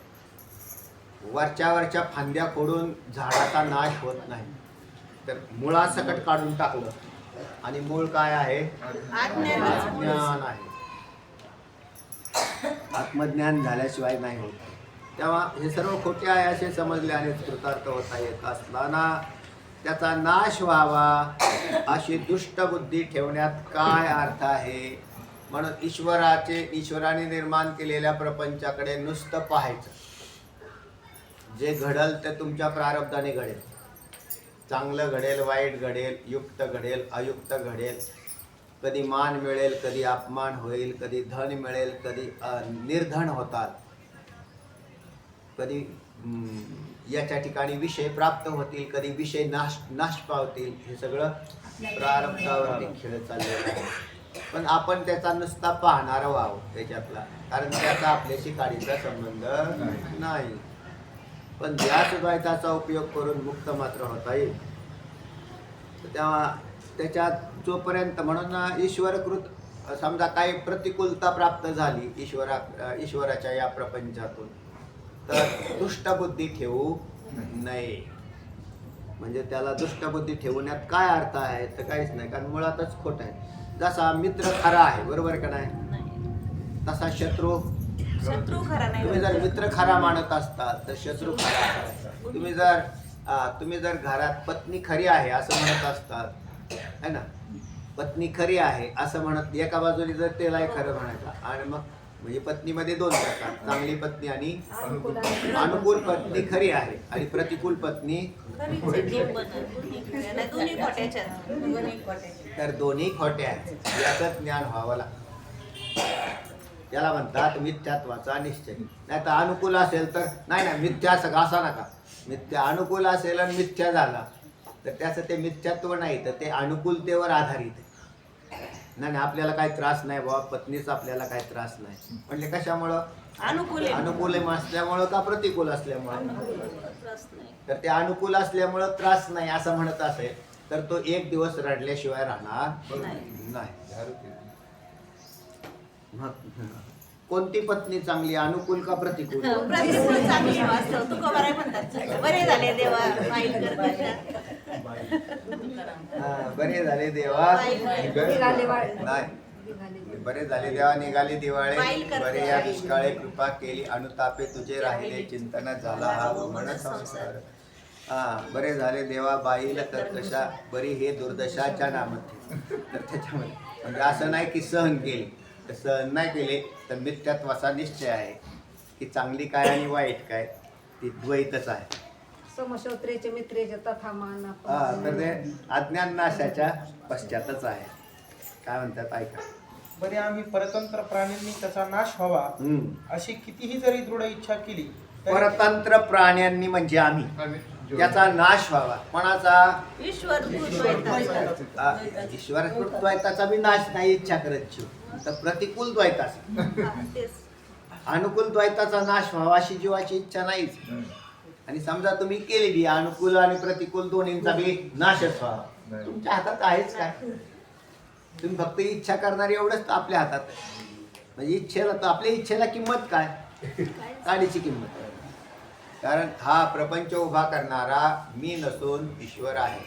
S1: वरच्या फांद्या फोडून झाडाचा नाश होत नाही तर मुळासकट काढून टाकलं आणि मूळ काय आहे अज्ञान आहे आत्मज्ञान झाल्याशिवाय नाही होत तेव्हा हे सर्व खोटे आहे असे समजले आणि कृतार्थ होता येत असताना त्याचा नाश व्हावा अशी दुष्ट बुद्धी ठेवण्यात काय अर्थ आहे म्हणून ईश्वराने निर्माण केलेल्या प्रपंचाकडे नुसतं पाहायचं जे घडल ते तुमच्या प्रारब्धाने घडेल चांगलं घडेल वाईट घडेल युक्त घडेल अयुक्त घडेल कधी मान मिळेल कधी अपमान होईल कधी धन मिळेल कधी निर्धन होतात कधी याच्या ठिकाणी विषय प्राप्त होतील कधी विषय नाश पावतील हे सगळं प्रारब्धावरती खेळ चाललेला आहे पण आपण त्याचा नुसता पाहणारा व्हावं त्याच्यातला कारण त्याचा आपल्याशी काडीचा संबंध नाही पण या सुद्धा उपयोग करून मुक्त मात्र होता येईल तेव्हा त्याच्यात जोपर्यंत म्हणून ईश्वरकृत समजा काही प्रतिकूलता प्राप्त झाली ईश्वराच्या या प्रपंचातून तर दुष्टबुद्धी ठेवू नये म्हणजे त्याला दुष्टबुद्धी ठेवण्यात काय अर्थ आहे तर काहीच नाही कारण मुळातच खोट आहे जसा मित्र खरा आहे बरोबर का नाही तसा शत्रू
S3: खरा नाही
S1: तुम्ही जर मित्र खरा मानत असतात तर शत्रू खरा आहे तुम्ही जर घरात पत्नी खरी आहे असं म्हणत असतात है ना पत्नी खरी आहे असं म्हणत एका बाजूने जर त्याला खरं म्हणायचं आणि मग म्हणजे पत्नीमध्ये दोन प्रकार चांगली पत्नी आणि अनुकूल पत्नी खरी आहे आणि प्रतिकूल पत्नी तर दोन्ही खोटे आहेत याचं ज्ञान व्हावं लागतं याला म्हणतात मिथ्यात्वाचा निश्चय नाही तर अनुकूल असेल तर नाही मिथ्या असा नका मिथ्या अनुकूल असेल आणि मिथ्या झाला तर त्याचं ते मिथ्यात्व नाही तर ते अनुकूलतेवर आधारित आहे नाही आपल्याला काही त्रास नाही बाबा पत्नीचा आपल्याला काही त्रास नाही म्हणजे कशामुळं अनुकूल असल्यामुळं का प्रतिकूल असल्यामुळं तर ते अनुकूल असल्यामुळं त्रास नाही असं म्हणत असेल तर तो एक दिवस रडल्याशिवाय राहणार
S3: नाही.
S1: नाही. मग कोणती पत्नी चांगली, अनुकूल का प्रतिकूल?
S3: प्रतिकूल चांगली वास्तव तुकोबा राय म्हणतात बरे झाले देवा माईल कर
S1: बरे झाले देवा
S4: निघाले वाळ-
S1: नाही,
S4: निघाले.
S1: बरे झाले देवा निघाले दिवाळे,
S3: वाईल करते
S1: बरे या
S3: आई.
S1: दुष्काळे कृपा केली, अनुतापे तुझे राहिले चिंतन झाला हा मन संसार. बरे झाले देवा बाईल तर कशा बरी हे दुर्दशाच्या नामते. तर त्याच्यामध्ये म्हणजे असं नाही की सहन केले, तर सहन नाही केले तर मिथ्यात्वाचा निश्चय आहे की चांगली काय आणि वाईट काय ती द्वैतच आहे.
S4: समशोत्रेचे मित्रेचे तथा मान
S1: तर ते अज्ञान नाशाच्या पश्चातच आहे. काय म्हणतात ऐका.
S5: बरे आम्ही परतंत्र प्राण्यांनी त्याचा नाश व्हावा अशी कितीही जरी दृढ इच्छा केली तरी
S1: परतंत्र प्राण्यांनी म्हणजे आम्ही त्याचा नाश व्हावा. कोणाचा?
S3: ईश्वर द्वैताचा.
S1: ईश्वर द्वैताचा बी नाश नाही इच्छा करत जीव, तर प्रतिकूल द्वैताचा.
S3: तेच.
S1: अनुकूल द्वैताचा नाश व्हावा अशी जीवाची इच्छा नाहीच. आणि समजा तुम्ही केलेली अनुकूल आणि प्रतिकूल दोन्हींचा बी नाशच व्हावा, तुमच्या हातात आहेच काय? तुम्ही फक्त इच्छा करणारी एवढंच आपल्या हातात आहे. म्हणजे इच्छेला तर आपल्या इच्छेला किंमत काय? काडीची किंमत. कारण हा प्रपंच उभा करणारा मी नसून ईश्वर आहे.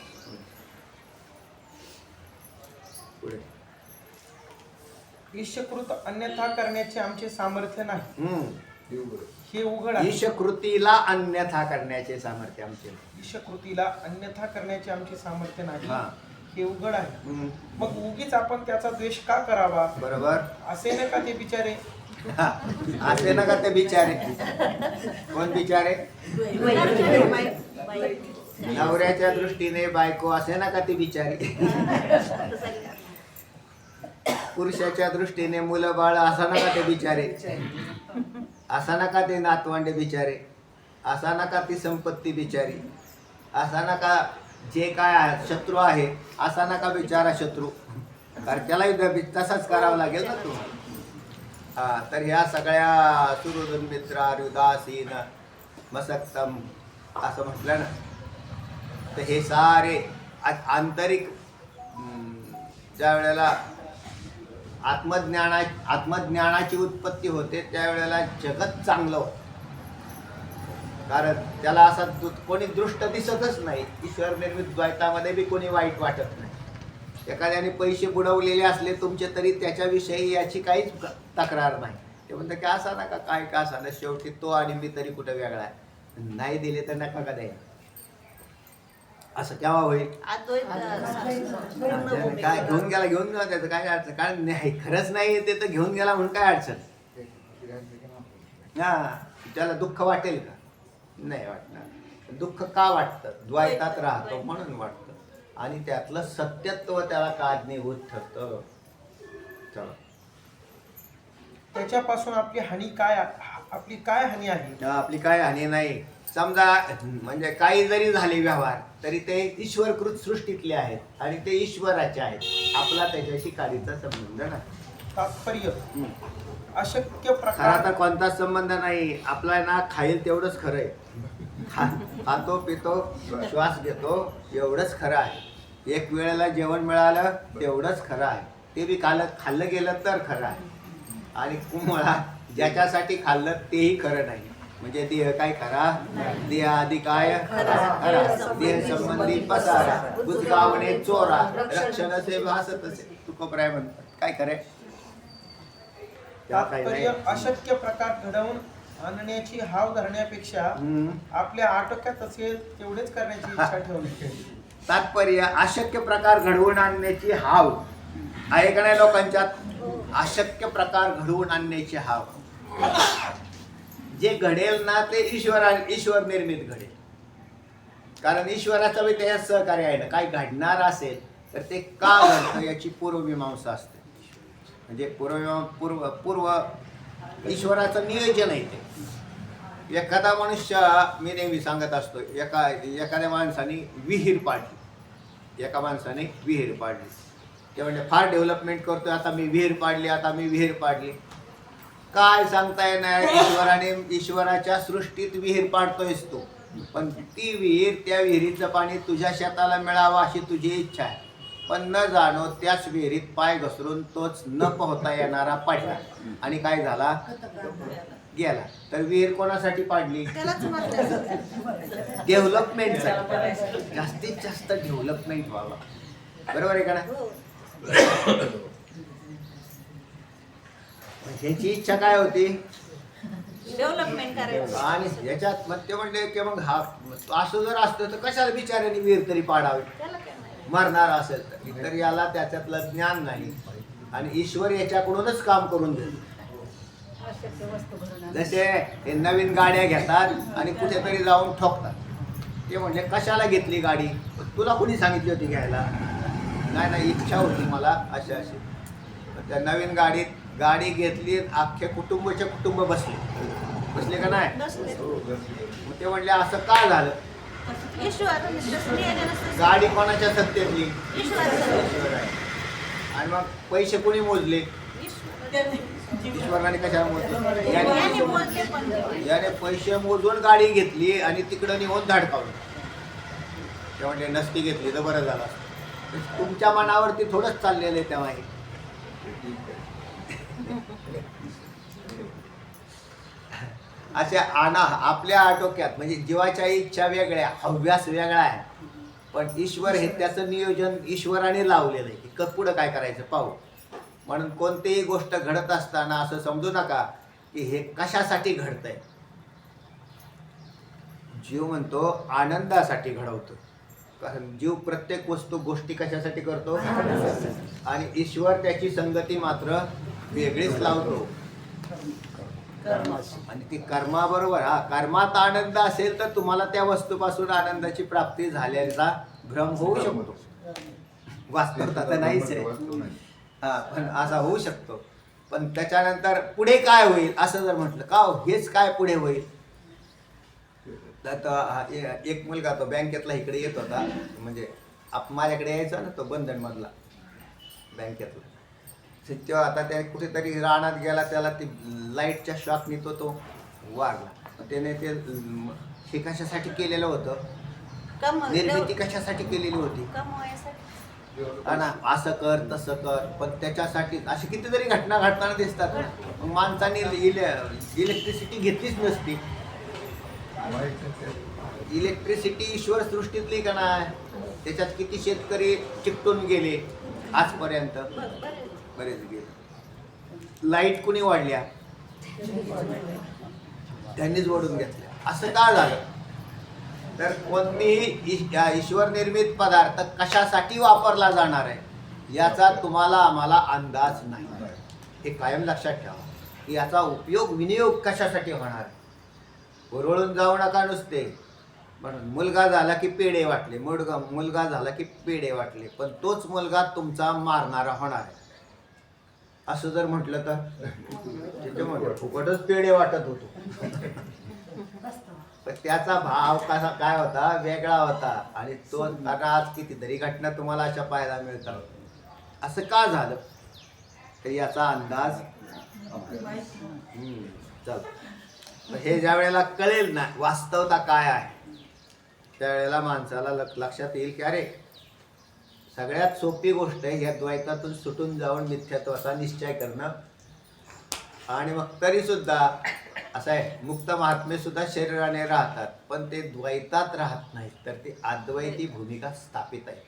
S1: पुढे
S5: ईशकृत अन्यथा करण्याचे आमचे सामर्थ्य नाही हे उघड आहे.
S1: ईशकृतीला अन्यथा करण्याचे सामर्थ्य आमचे नाही.
S5: ईशकृतीला अन्यथा करण्याचे आमचे सामर्थ्य नाही
S1: हा.
S5: हे उघड आहे. मग उगीच आपण त्याचा द्वेष का करावा?
S1: बरोबर.
S5: असे नका ते बिचारे.
S1: असे नका ते बिचारे. कोण बिचारे? नवऱ्याच्या दृष्टीने बायको असे नका ती बिचारी. पुरुषाच्या दृष्टीने मुलं बाळ असा नका ते बिचारे. असा नका ते नातवंडे बिचारे. असा नका ती संपत्ती बिचारी. असा नका जे काय शत्रू आहे असा नका बिचारा शत्रू, कारण त्यालाही तसाच करावं लागेल ना तू. तर ह्या सगळ्या सुहृद मित्रा उदासीन मसक्तम असं म्हटलं ना, तर हे सारे आंतरिक ज्या वेळेला आत्मज्ञानाची उत्पत्ती होते त्यावेळेला जगत चांगलं होतं. कारण त्याला असा कोणी दृष्ट दिसतच नाही. ईश्वर निर्मित द्वैतामध्ये बी कोणी वाईट वाटत नाही. एखाद्याने पैसे बुडवलेले असले तुमचे तरी त्याच्याविषयी याची काहीच तक्रार नाही. ते म्हणतात की असा नका काय का असा ना, शेवटी तो आणि मी तरी कुठं वेगळा आहे. नाही दिले तर नका का द्यायला. असं केव्हा होईल?
S3: अद्वैत
S1: काय घेऊन गेला त्याचं काय अडचण? कारण नाही खरंच नाही ते तर घेऊन गेला म्हणून काय अडचण? हा, त्याला दुःख वाटेल का? नाही वाटणार. दुःख का वाटतं? द्वैतात राहतो म्हणून वाटतं. आणि त्यातलं सत्यत्व त्याला कारणीभूत ठरतं. चला,
S5: त्याच्यापासून आपली हानी काय हानी आहे?
S1: आपली काय हानी नाही. समजा म्हणजे काही जरी झाले व्यवहार तरी ते ईश्वरकृत सृष्टीतले आहेत आणि ते ईश्वराचे आहेत. आपला त्याच्याशी काडीचा संबंध नाही.
S5: तात्पर्य अशक्य
S1: खरा
S5: प्रकार
S1: तर कोणताच संबंध नाही. आपला ना खाईल तेवढंच खरं आहे. खातो पितो श्वास घेतो एवढंच खरं आहे. एक वेळेला जेवण मिळालं तेवढंच खरं आहे. ते बी खाल्लं गेलं तर खरं आहे. आणि कुंभळा ज्याच्यासाठी खाल्लं तेही खरं नाही. म्हणजे देह काय खरा? देह आधी काय खरा? देह संबंधी पसारा बुजगावणे चोरा रक्षण असे भासत असे. तुकोबराय म्हणतात काय खरे?
S5: तात्पर्य अशक्य प्रकार घडवून आणण्याची हाव धरण्यापेक्षा आपल्या आटोक्यात असेल तेवढेच करण्याची इच्छा ठेवणे.
S1: तात्पर्य अशक्य प्रकार घडवून आणण्याची हाव आहे का नाही लोकांच्यात? अशक्य प्रकार घडवून आणण्याची हाव. जे घडेल ना ते ईश्वर निर्मित घडेल. कारण ईश्वराचा बी त्याच्यात सहकार्य आहे ना. काय घडणार असेल तर ते का घडतं याची पूर्वमीमांसा असते. म्हणजे पूर्व ईश्वराचं नियोजन आहे ते. एखादा मनुष्य, मी नेहमी सांगत असतो, एखाद्या माणसाने विहीर पाडली. एका माणसाने विहीर पाडली. ते म्हणजे फार डेव्हलपमेंट करतोय, आता मी विहीर पाडली. काय सांगता येणार? ईश्वराच्या सृष्टीत विहीर पाडतोयस तू, पण ती विहीर, त्या विहिरीचं पाणी तुझ्या शेताला मिळावं अशी तुझी इच्छा आहे. पण न जाणो त्याच विहिरीत पाय घसरून तोच न पोहता येणारा पडला आणि काय झाला, गेला. तर विहीर कोणासाठी पाडली?
S3: त्यालाच म्हणतात.
S1: डेव्हलपमेंटसाठी, जास्तीत जास्त डेव्हलपमेंट व्हावा. बरोबर आहे का नाही?
S3: हो.
S1: ह्याची इच्छा काय होती?
S3: डेव्हलपमेंट करायचं.
S1: आणि याच्यात मग ते म्हणले की मग हा असं जर असतं तर कशाला बिचाऱ्याने विहीर तरी पाडावी,
S3: त्याला काय माहिती.
S1: मरणार असेल तर याला त्याच्यातलं ज्ञान नाही आणि ईश्वर याच्याकडूनच काम करून घेतो.
S4: अशक्य वस्तू घडून आणा.
S1: जसे हे नवीन गाड्या घेतात आणि कुठेतरी जाऊन ठोकतात. ते म्हणले कशाला घेतली गाडी, तुला कोणी सांगितली होती घ्यायला? नाही इच्छा होती मला अशी अशी. त्या नवीन गाडी घेतली, अख्खे कुटुंबाचे कुटुंब बसले का नाही?
S3: नसले.
S1: मग ते म्हणले असं का झालं?
S3: ईश्वर नियोजन असतं.
S1: गाडी कोणाच्या सत्तेतली?
S3: ईश्वर.
S1: ईश्वर आहे. आणि मग पैसे कोणी मोजले?
S3: ईश्वर.
S1: ईश्वराने कशाला मोजले?
S3: याने बोलले पण.
S1: याने पैसे मोजून गाडी घेतली आणि तिकडं नेऊन धाडकावलं. ते म्हणजे नसती घेतली तर बरं झालं असतं. तुमच्या मनावरती थोडंच चाललेलं आहे तेव्हा हे. असे आपल्या आटोक्यात म्हणजे जीवाच्या इच्छा वेगळ्या, हव्यास वेगळा आहे. पण ईश्वर हे त्याचं नियोजन ईश्वराने लावलेलं आहे की पुढं काय करायचं पाहू. म्हणून कोणतीही गोष्ट घडत असताना असं समजू नका की हे कशासाठी घडतंय. जीव म्हणतो आनंदासाठी घडवतो, कारण जीव प्रत्येक गोष्टी कशासाठी करतो, आणि ईश्वर त्याची संगती मात्र वेगळीच लावतो. आणि ती कर्माबरोबर, कर्मात आनंद असेल तर तुम्हाला त्या वस्तूपासून आनंदाची प्राप्ती झाल्याचा भ्रम होऊ शकतो. वास्तवता तर नाहीच आहे, पण असा होऊ शकतो. पण त्याच्यानंतर पुढे काय होईल असं जर म्हटलं का हेच काय पुढे होईल, तर एक मुलगा तो बँकेतला इकडे येत होता, म्हणजे माझ्याकडे यायचा ना तो बंधनमधला बँकेतला. तेव्हा आता त्या कुठेतरी रानात गेला, त्याला ती लाईटच्या शॉकनी तो वारला. त्याने ते हे कशासाठी केलेलं होतं, निर्मिती कशासाठी केलेली होती, ना असं कर तसं कर. पण त्याच्यासाठी अशी कितीतरी घटना घडताना दिसतात ना. माणसाने इलेक्ट्रिसिटी घेतलीच नसती. इलेक्ट्रिसिटी ईश्वर सृष्टीतली का नाही, त्याच्यात किती शेतकरी चिकटून गेले आजपर्यंत, बरेच गेले. लाईट कुणी वाढल्या, त्यांनीच ओढून घेतल्या. असं का झालं, तर कोणतीही ईश्वर निर्मित पदार्थ कशासाठी वापरला जाणार आहे याचा तुम्हाला आम्हाला अंदाज नाही. हे कायम लक्षात ठेवा की याचा उपयोग विनियोग कशासाठी होणार आहे. हुरळून जाऊ नका नुसते. म्हणून मुलगा झाला की पेढे वाटले, मुलगा झाला की पेढे वाटले, पण तोच मुलगा तुमचा मारणारा होणार आहे असं जर म्हटलं तर त्याच्यामध्ये फुकटच पेढे वाटत होतो. पण त्याचा भाव कसा काय होता, वेगळा होता. आणि तो आज कितीतरी घटना तुम्हाला अशा पाहायला मिळतात. असं का झालं तर याचा अंदाज चल. हे ज्या वेळेला कळेल ना वास्तवता काय आहे, त्यावेळेला माणसाला लक्षात येईल की अरे सगळ्यात सोपी गोष्ट आहे या द्वैतातून सुटून जाऊन मिथ्यात्वाचा निश्चय करणं. आणि मग तरी सुद्धा असं आहे, मुक्त महात्मे सुद्धा शरीराने राहतात पण ते द्वैतात राहत नाहीत, तर ते अद्वैती भूमिका स्थापित आहे.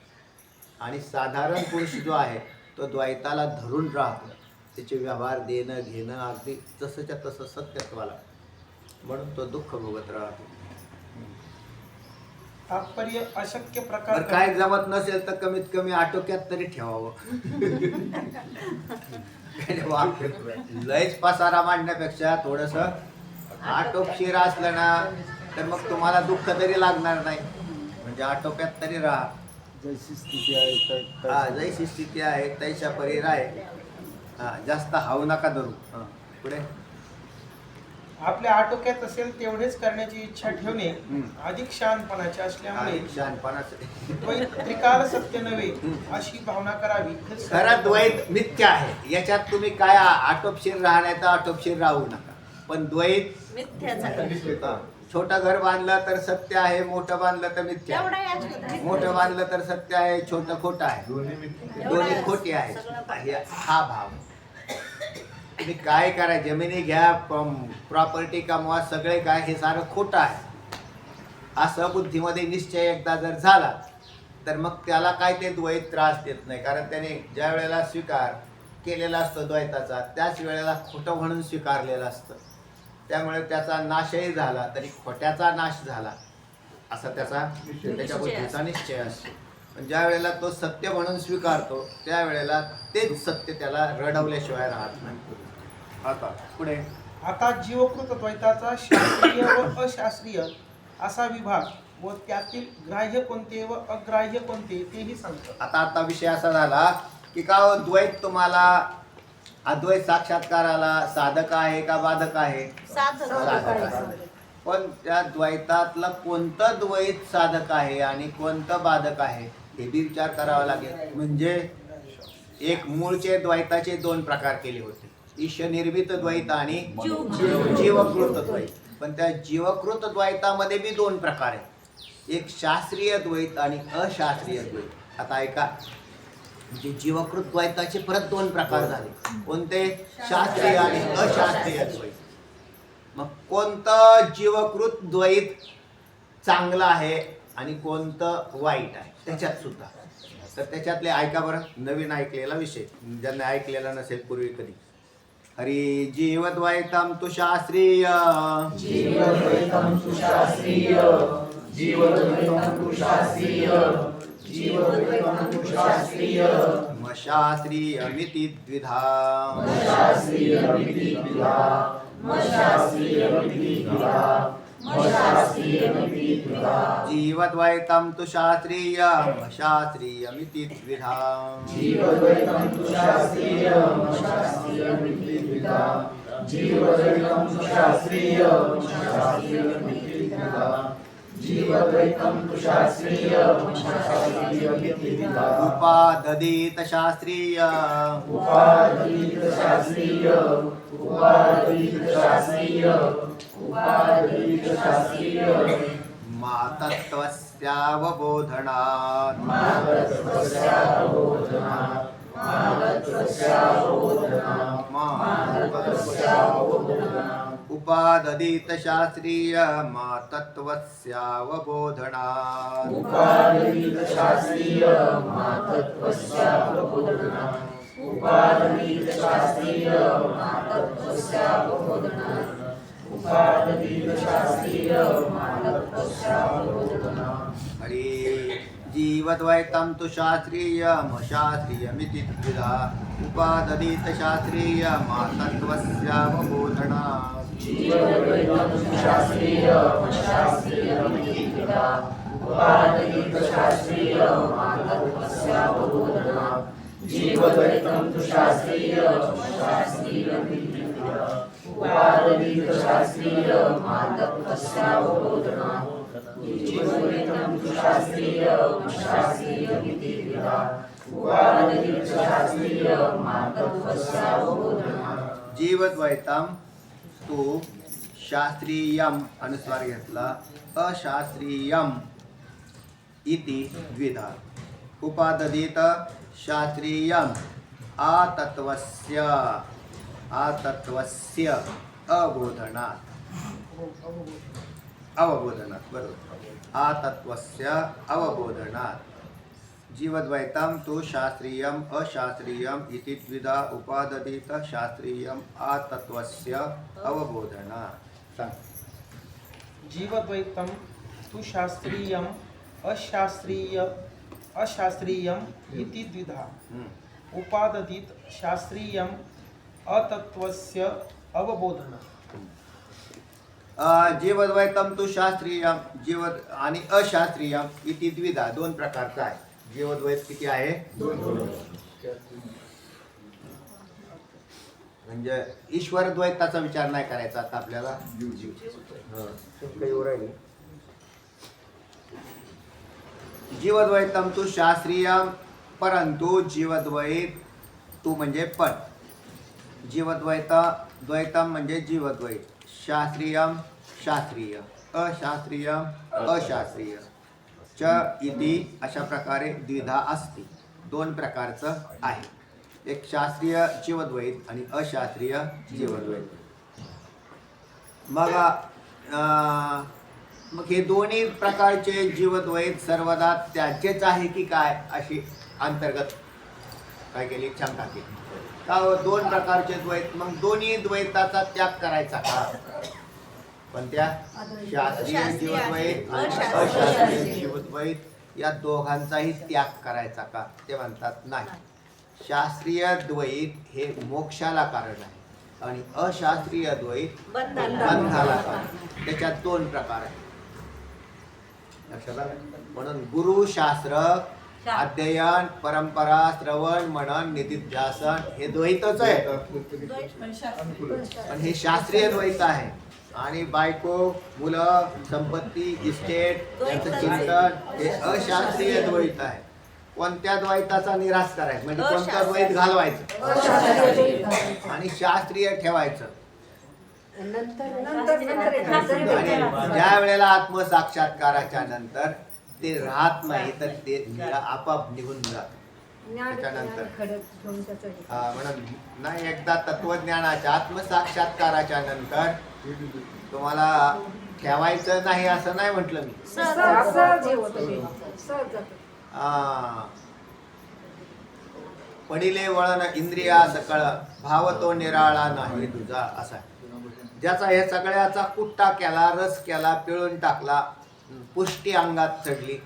S1: आणि साधारण पुरुष जो आहे तो द्वैताला धरून राहतो. त्याचे व्यवहार देणं घेणं अगदी तसंच्या तसं सत्यत्वाला, म्हणून तो दुःख भोगत राहतो.
S5: तात्पर्य अशक्य प्रकार
S1: काय जमत नसेल तर कमीत कमी आटोक्यात तरी ठेवावं. लयच पसारा मांडण्यापेक्षा थोडस आटोपशीर असलं ना तर मग तुम्हाला दुःख तरी लागणार नाही. म्हणजे आटोक्यात तरी राहा.
S6: जैसी स्थिती आहे
S1: जैसी स्थिती आहे तैशा परी राय. जास्त हाव नका धरू. पुढे
S5: आपल्या आटोक्यात असेल तेवढेच करण्याची इच्छा ठेवणे अधिक शहाणपणाचे असल्यामुळे द्वैत त्रिकाल सत्य नव्हे अशी भावना करावी.
S1: खरं द्वैत मिथ्या आहे, याच्यात तुम्ही काय आटोपशीर राहण्याचा आटोपशीर राहू नका. पण द्वैत
S3: मिथ्याचा.
S1: छोटं घर बांधलं तर सत्य आहे, मोठं बांधलं तर मिथ्या आहे.
S3: एवढाही असतो.
S1: मोठं बांधलं तर सत्य आहे, छोटं खोटं आहे, दोन्ही खोटी आहे. हा भाव. तुम्ही काय करा, जमिनी घ्या, प्रॉपर्टी कमवा, सगळे काय, हे सारं खोटं आहे असं बुद्धीमध्ये निश्चय एकदा जर झाला तर मग त्याला काय ते द्वैत त्रास देत नाही. कारण त्याने ज्या वेळेला स्वीकार केलेला असतो द्वैताचा, त्याच वेळेला खोटं म्हणून स्वीकारलेलं असतं. त्यामुळे त्याचा नाशही झाला तरी खोट्याचा नाश झाला असा त्याच्या बुद्धीचा निश्चय असतो. पण ज्या वेळेला तो सत्य म्हणून स्वीकारतो त्यावेळेला तेच सत्य त्याला रडवल्याशिवाय राहत नाही. आता पुढे
S5: आता जीवकृत द्वैताचा शास्त्रीय व अशास्त्रीय असा विभाग व त्यातील ग्राह्य कोणते व अग्राह्य कोणते तेही सांगतात.
S1: आता विषय असा झाला की का द्वैत तुम्हाला अद्वैत साक्षात्काराला साधक आहे का बाधक आहे?
S3: साधक.
S1: साधक आहे. पण त्या द्वैतातलं कोणतं द्वैत साधक आहे आणि कोणतं बाधक आहे हे बी विचार करावा लागेल. म्हणजे एक मूळचे द्वैताचे दोन प्रकार केले होते, ईश निर्मित द्वैत आणि जीवकृत द्वैत. पण त्या जीवकृत द्वैतामध्ये बी दोन प्रकार आहेत, एक शास्त्रीय द्वैत आणि अशास्त्रीय द्वैत. आता ऐका, म्हणजे जीवकृत द्वैताचे परत दोन प्रकार झाले. कोणते? शास्त्रीय आणि अशास्त्रीय द्वैत. मग कोणतं जीवकृत द्वैत चांगलं आहे आणि कोणतं वाईट आहे त्याच्यात सुद्धा. तर त्याच्यातले ऐका बरं, नवीन ऐकलेला विषय, ज्यांना ऐकलेला नसेल पूर्वी कधी. हरी जीवद्वैतम तु शास्त्रीय,
S7: जीवद्वैतम तु शास्त्रीय, जीवद्वैतम तु शास्त्रीय, जीवद्वैतम तु शास्त्रीय,
S1: शास्त्रीयमिति द्विधा,
S7: शास्त्रीयमिति द्विधा, शास्त्रीयमिति द्विधा, शास्त्रीयमिति द्विधा,
S1: जीवद्वैतम तु शास्त्रीय, शास्त्रीयमिति द्विधा,
S7: जीवद्वैतम तु शास्त्रीय, शास्त्रीयमिति द्विधा, जीवद्वैतम तु शास्त्रीय, शास्त्रीयमिति द्विधा, जीवद्वैतम तु शास्त्रीय, शास्त्रीयमिति द्विधा,
S1: उपाददीत शास्त्रीय,
S7: उपादीत शास्त्रीय, उपादीत शास्त्रीय, उपादीत शास्त्रीय,
S1: मातत्वस्यावबोधनात्,
S7: मातत्वस्यावबोधनात्, मातत्वस्यावबोधनात्, मातत्वस्यावबोधनात्,
S1: उपाददीत शास्त्रीय मातत्वस्यावबोधनात्,
S7: उपादीत शास्त्रीय मातत्वस्यावबोधनात्, उपादीत शास्त्रीय मातत्वस्यावबोधनात्, उपादीत शास्त्रीय मातत्वस्यावबोधनात्.
S1: हरि जीवद्वैतं तु शास्त्रीयम् अशास्त्रीयमिति द्विधा, उपाददीत शास्त्रीय मातत्वस्यावबोधनात्,
S7: जीवद्वैतम तु शास्त्रीय, शास्त्रीयमिति द्विधा, उपादीत शास्त्रीय मातत्वस्यावबोधनात्, जीवद्वैतम तु शास्त्रीय, शास्त्रीयमिति द्विधा, उपादीत शास्त्रीय मातत्वस्यावबोधनात्, जीवद्वैतम तु शास्त्रीय, शास्त्रीयमिति द्विधा, उपादीत शास्त्रीय मातत्वस्यावबोधनात्.
S1: जीवद्वैतम तु शास्त्रीयम अनुस्वार घेतला, अशास्त्रीयम इति द्विधा, उपाददीत शास्त्रीयम आतत्वस्य अवबोधनात्, अवबोधनात् बरोबर, आतत्वस्य अवबोधनात्. जीवद्वैतं तु शास्त्रीयम अशास्त्रीयम इति द्विधा, उपाददीत शास्त्रीयम आतत्वस्य अवबोधनात्. सांग.
S5: जीवद्वैतम तु शास्त्रीयम अशास्त्रीयम इति द्विधा, उपाददीत शास्त्रीयम अतत्वस्य अवबोधनात्.
S1: जीवद्वैतम तु शास्त्रीयम, जीवद आणि अशास्त्रीयम इति द्विधा, दोन प्रकारचा आहे. जीवद्वैत किती आहे? म्हणजे ईश्वर द्वैताचा विचार नाही करायचा आता आपल्याला. जीवद्वैतम तु शास्त्रीयम, परंतु जीवद्वैत तू म्हणजे पण, जीवद्वैत द्वैतम म्हणजे जीवद्वैत, शास्त्रीयम शास्त्रीय, अशास्त्रीय, अशास्त्रीय च इति अशा प्रकारे द्विधा अस्ति. दोन प्रकारचं आहे. एक शास्त्रीय जीवद्वैत आणि अशास्त्रीय जीवद्वैत. मग हे दोन्ही प्रकारचे जीवद्वैत सर्वदा त्याचेच आहे की काय अशी अंतर्गत काय केली, शंका केली. का दोन प्रकारचे द्वैत, मग दोन्ही द्वैताचा त्याग करायचा का? पण त्या शास्त्रीय जीवद्वैत आणि अशास्त्रीय जीवद्वैत या दोघांचाही त्याग करायचा का? ते म्हणतात नाही. शास्त्रीय द्वैत हे मोक्षाला कारण आहे आणि अशास्त्रीय द्वैत बंधाला कारण. त्याच्यात दोन प्रकार आहेत. लक्षात आलं? म्हणून गुरु शास्त्र अध्ययन, परंपरा, श्रवण, मनन, निधिध्यासन हे द्वैतच आहे. पण हे शास्त्रीय द्वैत आहे. आणि बायको, मुलं, संपत्ती, इस्टेट यांचं चिंतन हे अशास्त्रीय द्वैत आहे. कोणत्या द्वैताचा निराश करायचा म्हणजे कोणतं द्वैत घालवायचं आणि शास्त्रीय ठेवायचं. आणि ज्या वेळेला आत्मसाक्षात्काराच्या नंतर ते राहत नाही तर ते आपाप निघून जात. त्याच्यानंतर म्हणून नाही, एकदा तत्वज्ञानाच्या आत्मसाक्षात्काराच्या नंतर तुम्हाला ठेवायचं नाही असं नाही म्हटलं मी. पडिले वळण इंद्रिया सकळ, भाव तो निराळा नाही तुझा असा. ज्याचा हे सगळ्याचा कुट्टा केला, रस केला, पिळून टाकला, पुष्टी अंगात चढली,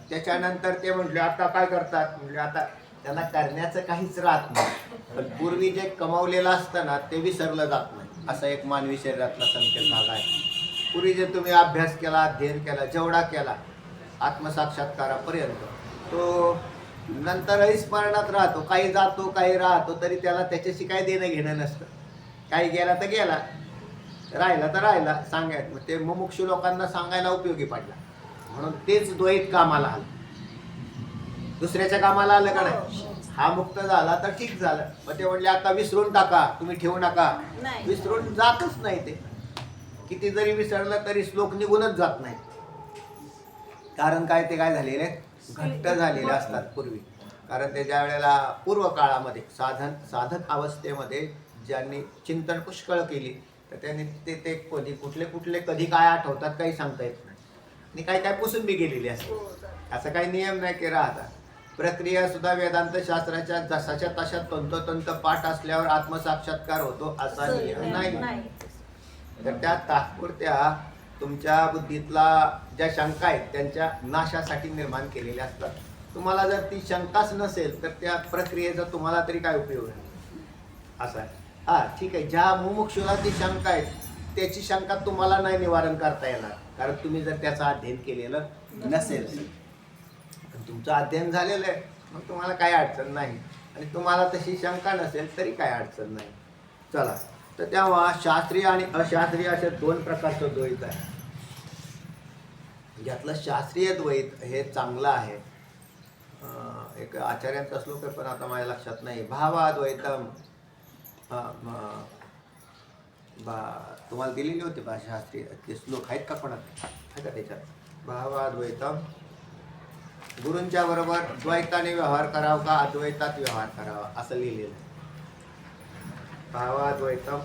S1: त्याच्यानंतर ते म्हटले आता काय करतात? म्हणजे आता त्यांना करण्याचं काहीच राहत नाही. पण पूर्वी जे कमावलेलं असतं ना ते विसरलं जात नाही. असा एक मानवी शरीरातला संकेत भाग आहे. पूर्वी जे तुम्ही अभ्यास केला, अध्ययन केला, जेवढा केला आत्मसाक्षात्कारापर्यंत, तो नंतरही स्मरणात राहतो. काही जातो, काही राहतो, तरी त्याला त्याच्याशी काही देणं घेणं नसतं. काही गेला तर गेला, राहिला तर राहिला. सांगायचं मग ते मुमुक्षु लोकांना सांगायला उपयोगी पडला. म्हणून तेच द्वैत कामाला आलं. दुसऱ्याच्या कामाला आलं का नाही? हा मुक्त झाला तर ठीक झालं. मग ते म्हणले आता विसरून टाका, तुम्ही ठेवू नका. विसरून जातच नाही ते. किती जरी विसरलं तरी श्लोक निघूनच जात नाही. कारण काय, ते काय झालेले घट्ट झालेले असतात पूर्वी. कारण ते ज्या वेळेला पूर्व काळामध्ये साधक अवस्थेमध्ये ज्यांनी चिंतन पुष्कळ केली तर त्यांनी ते कुठले कुठले कधी काय आठवतात काही सांगता येत नाही. आणि काही काय पुसून बी गेलेली असते. असं काही नियम नाही की राहतात. प्रक्रिया सुद्धा वेदांत शास्त्राच्या जसाच्या तशा तंतोतंत पाठ असल्यावर आत्मसाक्षात्कार होतो असा नियम नाही. तर त्या तात्पुरत्या तुमच्या बुद्धीतला ज्या शंका आहेत त्यांच्या नाशासाठी निर्माण केलेल्या असतात. तुम्हाला जर ती शंकाच नसेल तर त्या प्रक्रियेचा तुम्हाला तरी काय उपयोग आहे असा आहे. हा ठीक आहे, ज्या मुमुक्षुला ती शंका आहे त्याची शंका तुम्हाला नाही निवारण करता येणार कारण तुम्ही जर त्याचं अध्ययन केलेलं नसेल. तुमचं अध्ययन झालेलं आहे मग तुम्हाला काही अडचण नाही. आणि तुम्हाला तशी शंका नसेल तरी काय अडचण नाही. चला, तर तेव्हा शास्त्रीय आणि अशास्त्रीय असे दोन प्रकारचं द्वैत आहे. यातलं शास्त्रीय द्वैत हे चांगलं आहे. एक आचार्यांचा श्लोक आहे पण आता माझ्या लक्षात नाही. भावाद्वैतम तुम्हाला दिलेली होती बा शास्त्रीय ते श्लोक आहेत का कोणात? आहे का त्याच्यात? भावाद्वैतम, गुरूंच्या बरोबर द्वैताने व्यवहार करावा का अद्वैतात व्यवहार करावा असं लिहिलेलं आहे. भावाद्वैतम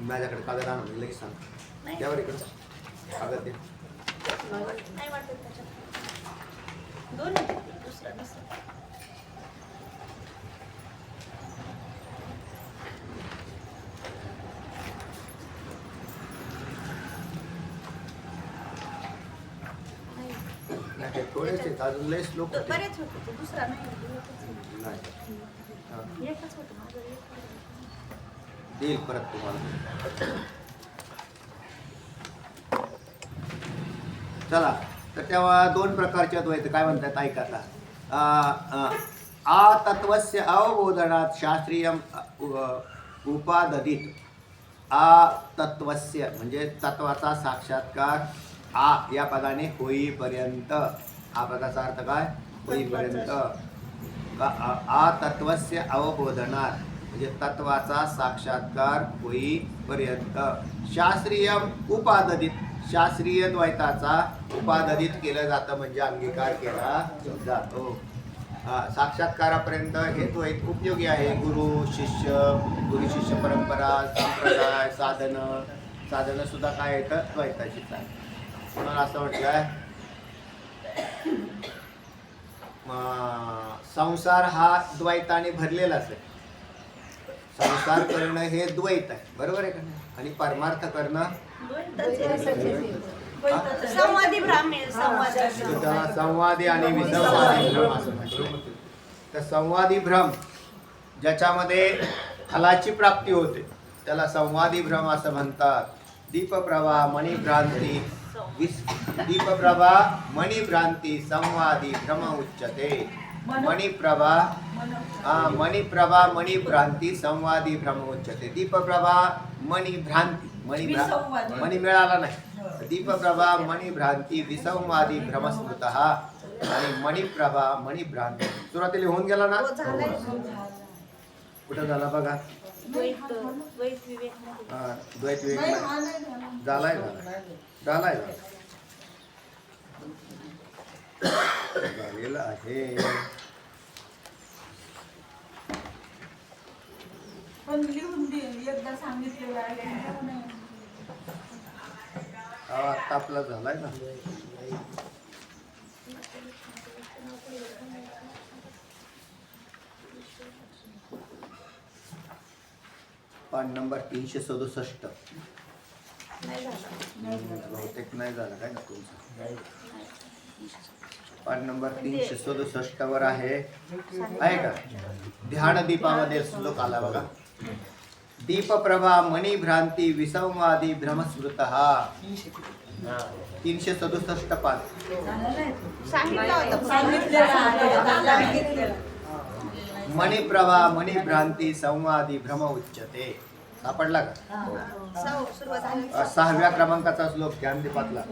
S1: माझ्याकडे कागद आणून लगेच सांग. त्यावर इकडं कागद दे.
S3: नाही वाटत त्याच्यात. दोन दुसरा
S1: थोडेसे अजून लय श्लोक होते.
S3: बरेच होते ते दुसरा नाही एकच होतं माझं.
S1: देईल परत तुम्हाला. चला, तर तेव्हा दोन प्रकारचे द्वैत काय म्हणतात ऐका आता. आ तत्वस्य अवबोधनात शास्त्रीय उपाददित. आ तत्वस्य म्हणजे तत्वाचा साक्षात्कार आ या पदाने होईपर्यंत. आ पदाचा अर्थ काय? होईपर्यंत. आ तत्वस्य अवबोधनात म्हणजे तत्वाचा साक्षात्कार होईपर्यंत शास्त्रीय उपाददित शास्त्रीय द्वैताचा उपाददित केलं जातं म्हणजे अंगीकार केला जातो. साक्षात्कारापर्यंत हे द्वैत उपयोगी आहे. गुरु शिष्य परंपरा संप्रदाय साधनं सुद्धा काय येतं द्वैताचीच आहे. म्हणून असं म्हटलंय संसार हा द्वैताने भरलेलाच आहे. संसार करणं हे द्वैत आहे, बरोबर आहे का नाही? आणि परमार्थ करणं
S3: संवादी ब्राह्मण संवाद
S1: त्याला संवादी आणि विसंवादी भ्रम असं म्हटलं. तर संवादी भ्रम ज्याच्यामध्ये फलाची प्राप्ती होते त्याला संवादी भ्रम असं म्हणतात. दीपप्रभा मणिभ्रांती संवादी भ्रम उच्यते. मणिप्रभा मणिभ्रांती संवादी भ्रम उच्यते. दीपप्रभा मणिभ्रांती मणी मिळाला नाही. दीपप्रभा मणिभ्रांती विसंवादी भ्रमस्मृतः आणि मणिप्रभा मणिभ्रांती सुरुवातीला होऊन गेला ना. कुठं झाला बघा.
S3: द्वैत विवेक
S1: द्वैत विवेक झालाय झालेला आहे.
S3: पण लिहून दे एकदा सांगितलेलं आहे.
S1: आता आपला झालाय ना. पान नंबर 367 बहुतेक नाही झाला काय ना तुमचा. पान नंबर 367 वर आहे का. ध्यान दीपामध्ये श्लोक आला बघा. दीपप्रभा मणिभ्रांती विसंवादी भ्रमस्मृतः 367 पान. मणिप्रभा मणिभ्रांती संवादी भ्रम उच्यते. सापडला का. 6व्या क्रमांकाचा श्लोक ध्यान दीपातला.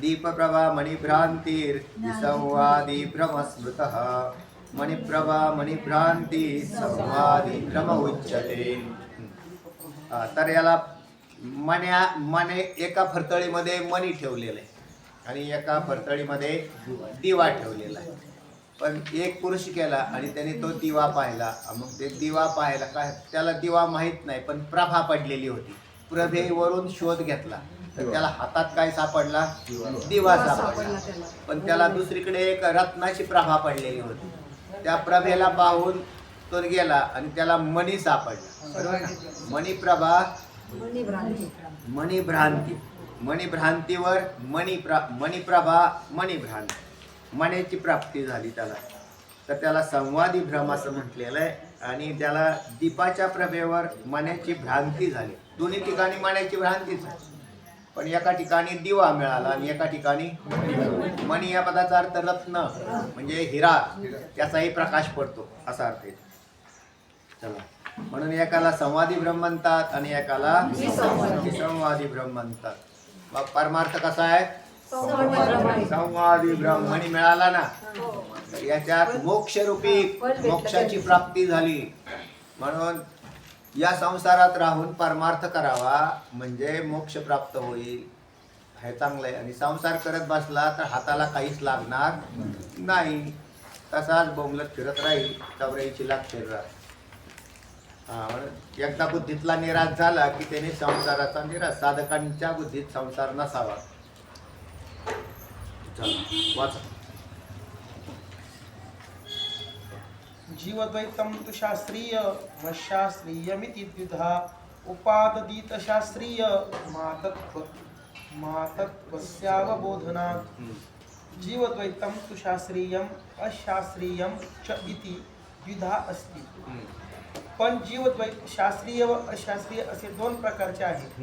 S1: दीपप्रभा मणिभ्रांती संवादी भ्रमस्मृतः मणिप्रभा मणिभ्रांती संवादी भ्रम उच्यते. तर याला मने एका फरतळीमध्ये मणी ठेवलेलं आहे आणि एका फरतळीमध्ये दिवा ठेवलेला आहे. पण एक पुरुष केला आणि त्याने तो दिवा पाहिला. मग ते दिवा पाहायला काय त्याला दिवा माहीत नाही पण प्रभा पडलेली होती. प्रभेवरून शोध घेतला तर त्याला हातात काय सापडला. दिवा सापडला. पण त्याला दुसरीकडे एक रत्नाची प्रभा पडलेली होती. त्या प्रभेला पाहून तो गेला आणि त्याला मणी सापडला. बरोबर ना. मणिप्रभा मणिभ्रांती मणिभ्रांतीवर मणिप्रभा मणिभ्रांती मण्याची प्राप्ती झाली त्याला. तर त्याला संवादी भ्रम असं म्हटलेलं आहे. आणि त्याला दीपाच्या प्रभेवर मण्याची भ्रांती झाली. दोन्ही ठिकाणी मण्याची भ्रांतीच आहे. पण एका ठिकाणी दिवा मिळाला आणि एका ठिकाणी मणी या पदाचा अर्थ रत्न म्हणजे हिरा त्याचाही प्रकाश पडतो असा अर्थ आहे. चला म्हणून एकाला संवादी भ्रम म्हणतात आणि एकाला विसंवादी भ्रम म्हणतात. मग परमार्थ कसा आहे. संवादी भ्रम मणी मिळाला ना. याच्यात मोक्षरूपी मोक्षाची प्राप्ती झाली. म्हणून या संसारात राहून परमार्थ करावा म्हणजे मोक्ष प्राप्त होईल हे चांगलं आहे. आणि संसार करत बसला तर हाताला काहीच लागणार नाही. तसाच बोंबलत फिरत राहील 84 लाख शरीरात. म्हणून एकदा बुद्धीतला निराश झाला की त्याने संसाराचा निराश. साधकांच्या बुद्धीत संसार नसावा. वाचा.
S5: जीवद्वैतम तु शास्त्रीय मशास्त्रीयमिति द्विधा उपाददीत शास्त्रीय मातत्वस्यावबोधनात्. जीवद्वैतम तु शास्त्रीयम अशास्त्रीयम च इति द्विधा अस्ति. पण जीवद्वैत शास्त्रीय व अशास्त्रीय असे दोन प्रकारचे आहेत.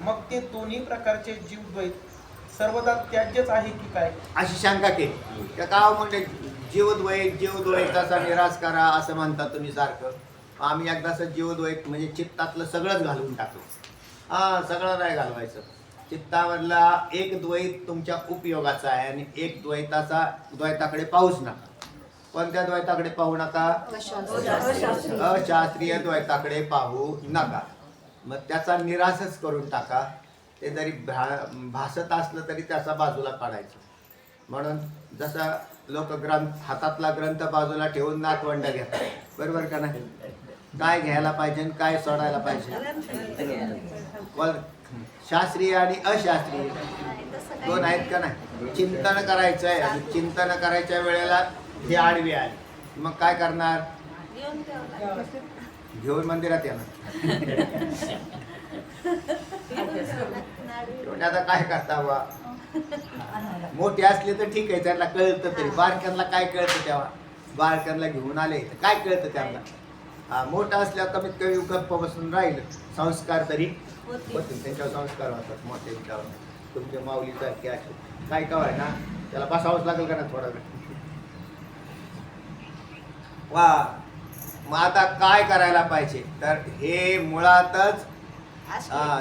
S5: मग ते दोन्ही प्रकारचे जीवद्वैत सर्वदा त्याज्यच आहे की काय
S1: अशी शंका केली. त्या का म्हणजे जीवद्वैताचा निराश करा असं म्हणता तुम्ही सारखं. आम्ही एकदाच जीवद्वैत म्हणजे चित्तातलं सगळंच घालून टाकू. सगळं नाही घालवायचं. चित्तामधला एक द्वैत तुमच्या उपयोगाचा आहे आणि एक द्वैताकडे पाहूच नका. कोणत्या द्वैताकडे पाहू नका? अशास्त्रीय द्वैताकडे पाहू नका. मग त्याचा निराशच करून टाका. ते जरी भासत असलं तरी त्याचा बाजूला काढायचं. म्हणून जसं लोक हातातला ग्रंथ बाजूला ठेवून नातवंड घेतात, बरोबर का नाही? काय घ्यायला पाहिजे आणि काय सोडायला पाहिजे? शास्त्रीय आणि अशास्त्रीय दोन आहेत का नाही? चिंतन करायचं आहे आणि चिंतन करायच्या वेळेला हे आडवी आली, मग काय करणार? घेऊन मंदिरात येणार. आता काय करता बा? मोठे असले तर ठीक आहे, त्यांना कळतं तरी. बारक्यांना काय कळतं तेव्हा? बारक्यांना घेऊन आले तर काय कळतं त्यांना? मोठं असल्यावर कमीत कमी गप्प बसून राहील, संस्कार तरी होतील. त्यांच्यावर संस्कार होतात मोठ्यांच्यावर. तुमच्या माऊलीसारखे असे काय काय ना, त्याला बसावंच लागेल का ना थोडा वेळ. वा, मग आता काय करायला पाहिजे? तर हे मुळातच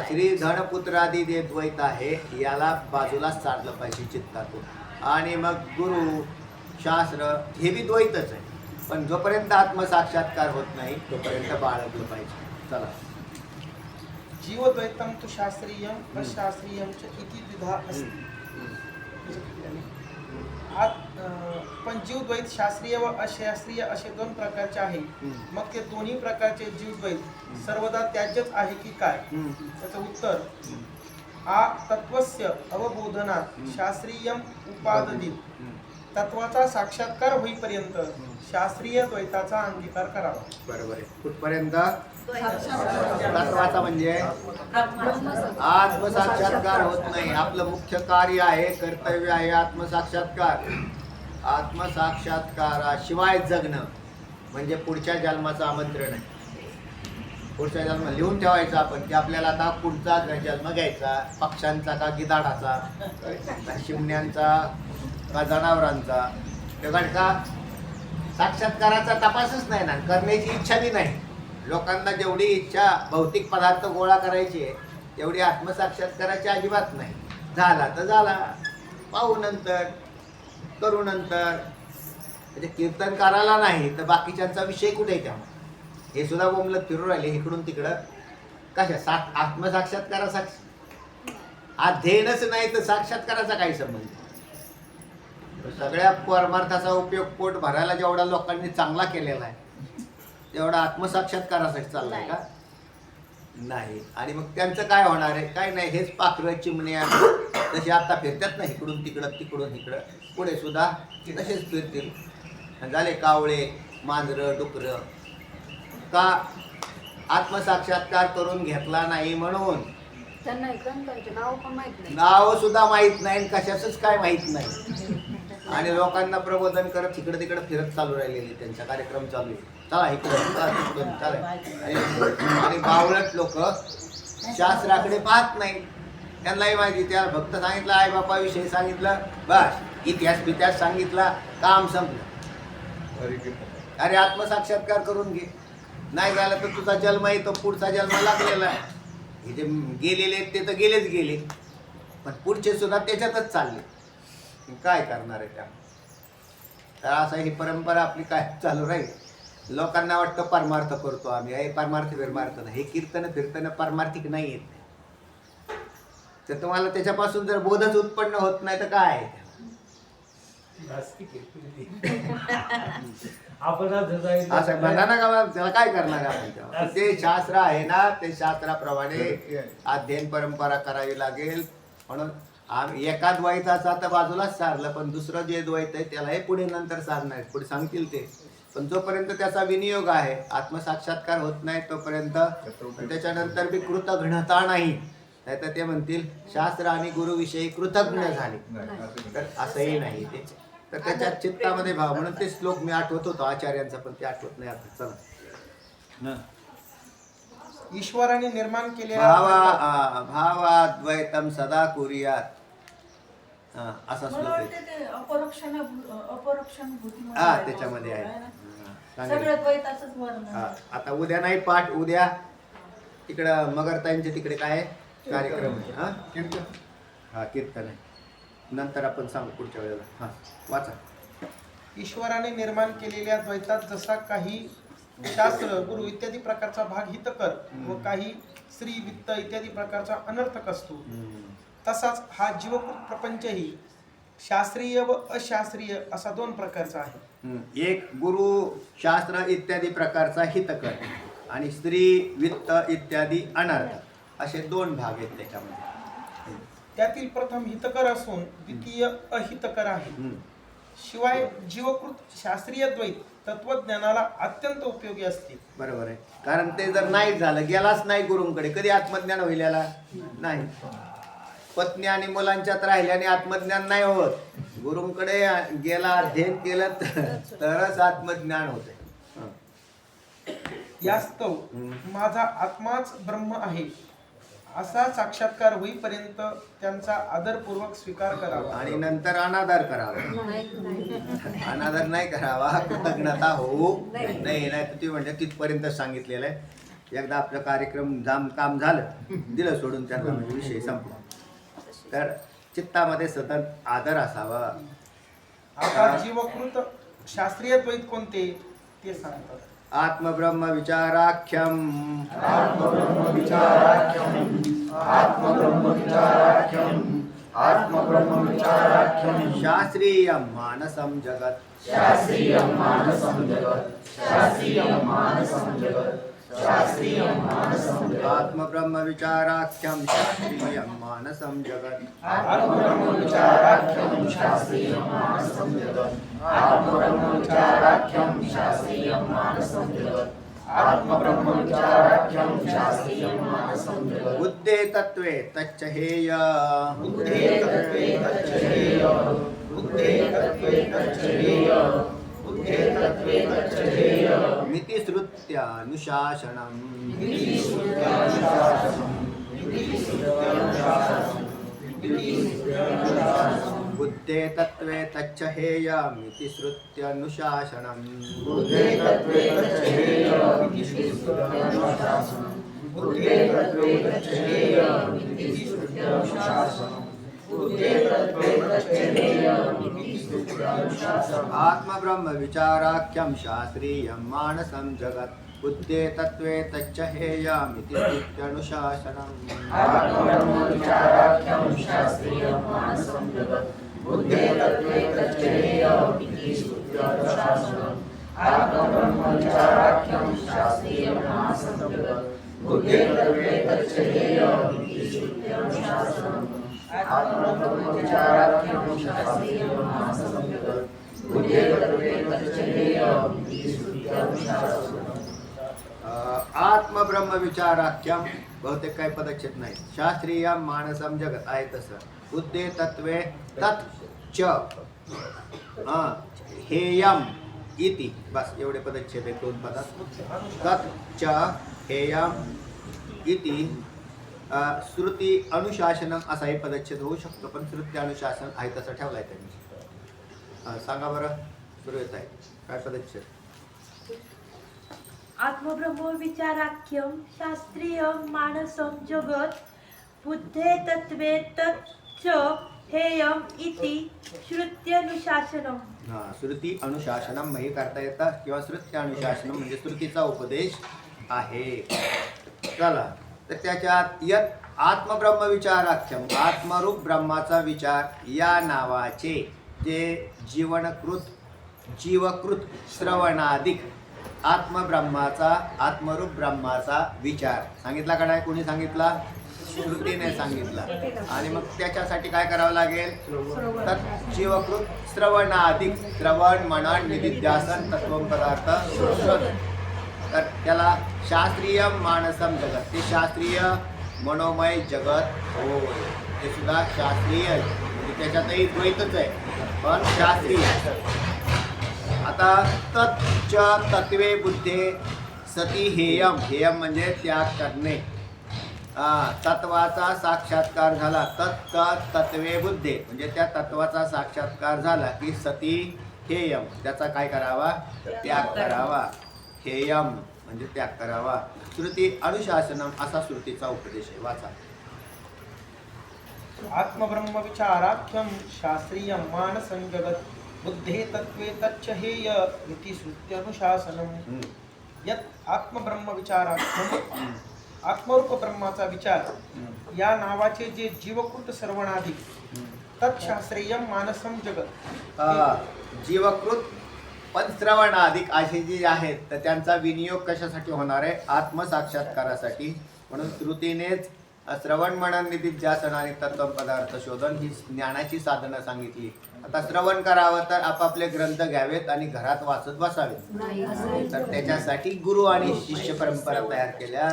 S1: श्री धनपुत्रादी जे द्वैत आहे याला बाजूलाच साधलं पाहिजे चित्तातून. आणि मग गुरु शास्त्र हे बी द्वैतच आहे, पण जोपर्यंत आत्मसाक्षात्कार होत नाही तोपर्यंत बाळगलं पाहिजे. चला.
S5: जीवद्वैतम तु शास्त्रीयम अशास्त्रीयम च इति द्विधा अस्ति. पण जीवद्वैत शास्त्रीय व अशास्त्रीय असे दोन प्रकारचे आहे. मग ते दोन्ही प्रकारचे जीवद्वैत सर्वदा त्याज्यच आहे की काय? त्याचं उत्तर, आ तत्वस्य अवबोधनात शास्त्रीयम उपाददित. तत्वाचा साक्षात्कार होईपर्यंत शास्त्रीय द्वैताचा अंगीकार करावा.
S1: बरोबर आहे. कुठपर्यंत? तत्वाचा म्हणजे आत्मसाक्षात्कार होत नाही. आपलं मुख्य कार्य आहे, कर्तव्य आहे आत्मसाक्षात्कार. आत्मसाक्षात्काराशिवाय जगणं म्हणजे पुढच्या जन्माचं आमंत्रण आहे. पुढच्या जन्म लिहून ठेवायचं आपण की आपल्याला आता पुढचा जन्म घ्यायचा. पक्ष्यांचा का गिधाडाचा, शिमण्यांचा का जनावरांचा. कारण का साक्षात्काराचा तपासच नाही ना, करण्याची इच्छा बी नाही. लोकांना जेवढी इच्छा भौतिक पदार्थ गोळा करायची आहे तेवढी आत्मसाक्षात्काराची अजिबात नाही. झाला तर झाला, पाहू नंतर, करू नंतर. म्हणजे कीर्तनकाराला नाही तर बाकीच्यांचा विषय कुठे आहे तेव्हा? हे सुद्धा बोंबलत फिरून राहिले इकडून तिकडं. कशा आत्मसाक्षात्कारासाठी अध्ययनच नाही तर साक्षात्काराचा काही संबंध? सगळ्या परमार्थाचा उपयोग पोट भरायला जेवढा लोकांनी चांगला केलेला आहे तेवढा आत्मसाक्षात्कारासाठी चाललाय का? नाही. आणि मग त्यांचं काय होणार आहे? काय नाही, हेच पाखरं चिमण्या जसे आता फिरतात ना इकडून तिकडं तिकडून इकडं, पुढे सुद्धा तसेच फिरतील. झाले कावळे, मांजरं, डुकरं. का? आत्मसाक्षात्कार करून घेतला नाही म्हणून.
S2: त्यांना ग्रंथांचे नाव पण माहित नाही,
S1: नाव सुद्धा माहित नाही, कशाचंच काय माहित नाही. आणि लोकांना प्रबोधन करत इकडे तिकडे फिरत चालू राहिलेले, त्यांचा कार्यक्रम चालू आहे. चला इकडे चला. आणि बावळट लोक शास्त्राकडे पाहत नाही. त्यांनाही माहिती, त्याला फक्त सांगितलं आई बापा विषयी सांगितलं, बस इतिहास बितिहास सांगितला, काम संपलं. अरे आत्मसाक्षात्कार करून घे. नाही झालं तर तुझा जन्म आहे तो पुढचा जन्म लागलेला आहे. हे जे गेलेले ते तर गेलेच गेले, पण पुढचे सुद्धा त्याच्यातच चालले. काय करणार आहे त्या? तर असं ही परंपरा आपली काय चालू राहील. लोकांना वाटतं परमार्थ करतो आम्ही. हे परमार्थ फिरमार्थ नाही. हे कीर्तन फिरतन परमार्थिक नाही आहेत. तर तुम्हाला त्याच्यापासून जर बोधच उत्पन्न होत नाही तर काय आहे? असं म्हणा ना का, त्याला काय करणार आपण तेव्हा? ते शास्त्र आहे ना, ते शास्त्राप्रमाणे अध्ययन परंपरा करावी लागेल. म्हणून आम्ही एका द्वैताचा तर बाजूलाच सारलं, पण दुसरं जे द्वैत आहे त्याला हे पुढे नंतर साधणार, पुढे सांगतील ते. पण जोपर्यंत त्याचा विनियोग आहे, आत्मसाक्षात्कार होत नाही तोपर्यंत, त्याच्यानंतर बी कृतघ्नता नाही. नाहीतर ते म्हणतील शास्त्र आणि गुरुविषयी कृतज्ञ झाले, तर असंही नाही ते. तर त्याच्या चित्तामध्ये भाव. म्हणून ते श्लोक मी आठवत होतो आचार्यांचा, पण ते आठवत नाही आता. चला.
S5: ईश्वराने निर्माण केलेला
S1: भावाद्वैतम सदा कुर्यात, असा श्लोक आहे. त्याच्यामध्ये आहे. आता उद्या नाही पाठ, उद्या तिकडं मगरताईंच्या तिकडे काय कार्यक्रम आहे. कीर्तन आहे. नंतर आपण सांगू पुढच्या वेळेला. वाचा.
S5: ईश्वराने निर्माण केलेल्या द्वैतात जसा काही शास्त्र गुरु इत्यादी प्रकारचा भाग हितकर व काही स्त्री वित्त इत्यादी प्रकारचा अनर्थक असतो, तसाच हा जीवकृत प्रपंचही शास्त्रीय व अशास्त्रीय असा दोन प्रकारचा आहे.
S1: एक गुरु शास्त्र इत्यादी प्रकारचा हितकर आणि स्त्री वित्त इत्यादी अनर्थ असे दोन भाग आहेत त्याच्यामध्ये.
S5: त्यातील प्रथम हितकर असून द्वितीय अहितकर आहे. शिवाय जीवकृत शास्त्रीय द्वैत तत्वज्ञानाला अत्यंत उपयोगी असते.
S1: बरोबर आहे, कारण ते जर नाही झालं, गेलाच नाही गुरुंकडे, कधी आत्मज्ञान होईल याला? नाही. पत्नी आणि मुलांच्यात राहिल्याने आत्मज्ञान नाही होत. गुरुंकडे गेला, अध्ययन केलं तरच आत्मज्ञान होते.
S5: यास्तव माझा आत्माच ब्रह्म आहे असा साक्षात्कार होईपर्यंत त्यांचा आदरपूर्वक स्वीकार करावा
S1: आणि नंतर अनादर करावा. अनादर नाही करावा, कृतज्ञता होऊ नाही. नाही तर ती म्हणजे तिथपर्यंत सांगितलेलं आहे. एकदा आपलं कार्यक्रम काम झालं, दिलं सोडून, त्यांना म्हणजे विषय संपला. तर चित्तामध्ये सतत आदर असावा.
S5: आता जीवकृत शास्त्रीय द्वैत कोणते ते सांगतात.
S1: आत्मब्रह्म विचाराख्यम
S7: आत्मब्रह्म विचाराख्यम
S1: शास्त्रीयम मानसम जगत
S7: शास्त्रीयं मानसं जगत्
S1: आत्मब्रह्म विचाराख्यम शास्त्रीयम मानसम जगत
S7: आत्मब्रह्म विचाराख्यं शास्त्रीयं मानसं जगत् आत्मब्रह्म विचाराख्यं शास्त्रीयं मानसं जगत् आत्मब्रह्म विचाराख्यं शास्त्रीयं मानसं जगत्
S1: बुद्धे तत्वे तच्च हेय
S7: बुद्धे तत्त्वे तच्चेय बुद्धे तत्त्वे तच्चेय बुद्धे तत्त्वे तच्चेय
S1: मिति श्रुत्यानुशासनम्
S7: इति श्रुत्यानुशासनम् इति श्रुत्यानुशासनम्
S1: बुद्धे तत्वे तच्च हेयमिति श्रुत्यानुशासनम्
S7: बुद्धे तत्त्वे तच्चेय इति श्रुत्यानुशासनम् बुद्धे तत्त्वे तच्चेय इति श्रुत्यानुशासनम् बुद्धे तत्त्वे तच्चेय इति श्रुत्यानुशासनम्
S1: आत्मब्रह्म विचाराख्यम शास्त्रीयम मानसम जगत बुद्धे तत्वे तच्च हेयमिति श्रुत्यानुशासनम्
S7: आत्मब्रह्म विचाराख्यं शास्त्रीयं मानसं जगत् बुद्धे तत्त्वे तच्चेय इति श्रुत्यानुशासनम् आत्मब्रह्म विचाराख्यं शास्त्रीयं मानसं जगत् बुद्धे तत्त्वे तच्चेय इति श्रुत्यानुशासनम् आत्मब्रह्म विचाराख्यं शास्त्रीयं मानसं जगत् बुद्धे तत्त्वे तच्चेय इति श्रुत्यानुशासनम्
S1: आत्मब्रह्म विचाराख्यम बहुतेक काही पदच्छेद नाही. शास्त्रीयम मानसम जगत आहे तसं. बुद्धे तत्वे तच्च हेयम इति, बस एवढे पदच्छेद आहेत दोन पदात. तच्च हेयम इति श्रुती अनुशासनम असाही पदच्छेद होऊ शकतो, पण श्रुती अनुशासन आहे तसं ठेवलाय त्यांनी. सांगा बरं, सुरू येत आहे काय पदच्छेद.
S8: आत्मब्रह्म विचाराख्यम शास्त्रीयं मानसं जगत् बुद्धे तत्त्वे तच्च हेयम इति श्रुत्यनुशासनम.
S1: श्रुती अनुशासनम हे करता येतं, किंवा श्रुती अनुशासनम म्हणजे श्रुतीचा उपदेश आहे. चला, तर त्याच्यात यत आत्मब्रह्म विचाराख्यम आत्मरूप ब्रह्माचा विचार या नावाचे जे जीवकृत श्रवणाधिक आत्मब्रह्माचा आत्मरूप ब्रह्माचा विचार सांगितला का नाही? कोणी सांगितला? श्रुतीने सांगितला. आणि मग त्याच्यासाठी काय करावं लागेल? तर जीवकृत श्रवणाधिक श्रवण मनन निधिध्यासन तत्व पदार्थ शोध. तर त्याला शास्त्रीय मानसम जगत, ते शास्त्रीय मनोमय जगत हो, ते सुद्धा शास्त्रीय म्हणजे त्याच्यातही द्वैतच आहे, पण शास्त्रीय. आता तच्च तत्वे बुद्धे सती हेयम, हेयम म्हणजे त्याग करणे. तत्वाचा साक्षात्कार झाला, तत्वे बुद्धे म्हणजे त्या तत्वाचा साक्षात्कार झाला की सती हेयम, त्याचा काय करावा? त्याग करावा. हेयम म्हणजे त्याग करावा. श्रुती अनुशासनम असा श्रुतीचा उपदेश आहे. वाचा.
S5: आत्मब्रह्म विचाराख्यम शास्त्रीय मानसं जगत् बुद्धे तत्वे तच्च हेय इति श्रुत्यनुशासनम. यत आत्मब्रह्म विचाराख्यम आत्मरूप ब्रह्माचा विचार या नावाचे जे जीवकृत सर्वणाधिक तत्शास्त्रीय मानसम जगत.
S1: जीवकृत पण श्रवणाधिक असे जे आहेत तर त्यांचा विनियोग कशासाठी होणार आहे? आत्मसाक्षात्कारासाठी. म्हणून श्रुतीनेच श्रवण मनन निधिध्यासन आणि तत्व पदार्थ शोधन ही ज्ञानाची साधनं सांगितली. आता श्रवण करावं तर आपापले ग्रंथ घ्यावेत आणि घरात वाचत बसावेत. तर त्याच्यासाठी गुरु आणि शिष्य परंपरा तयार केल्या.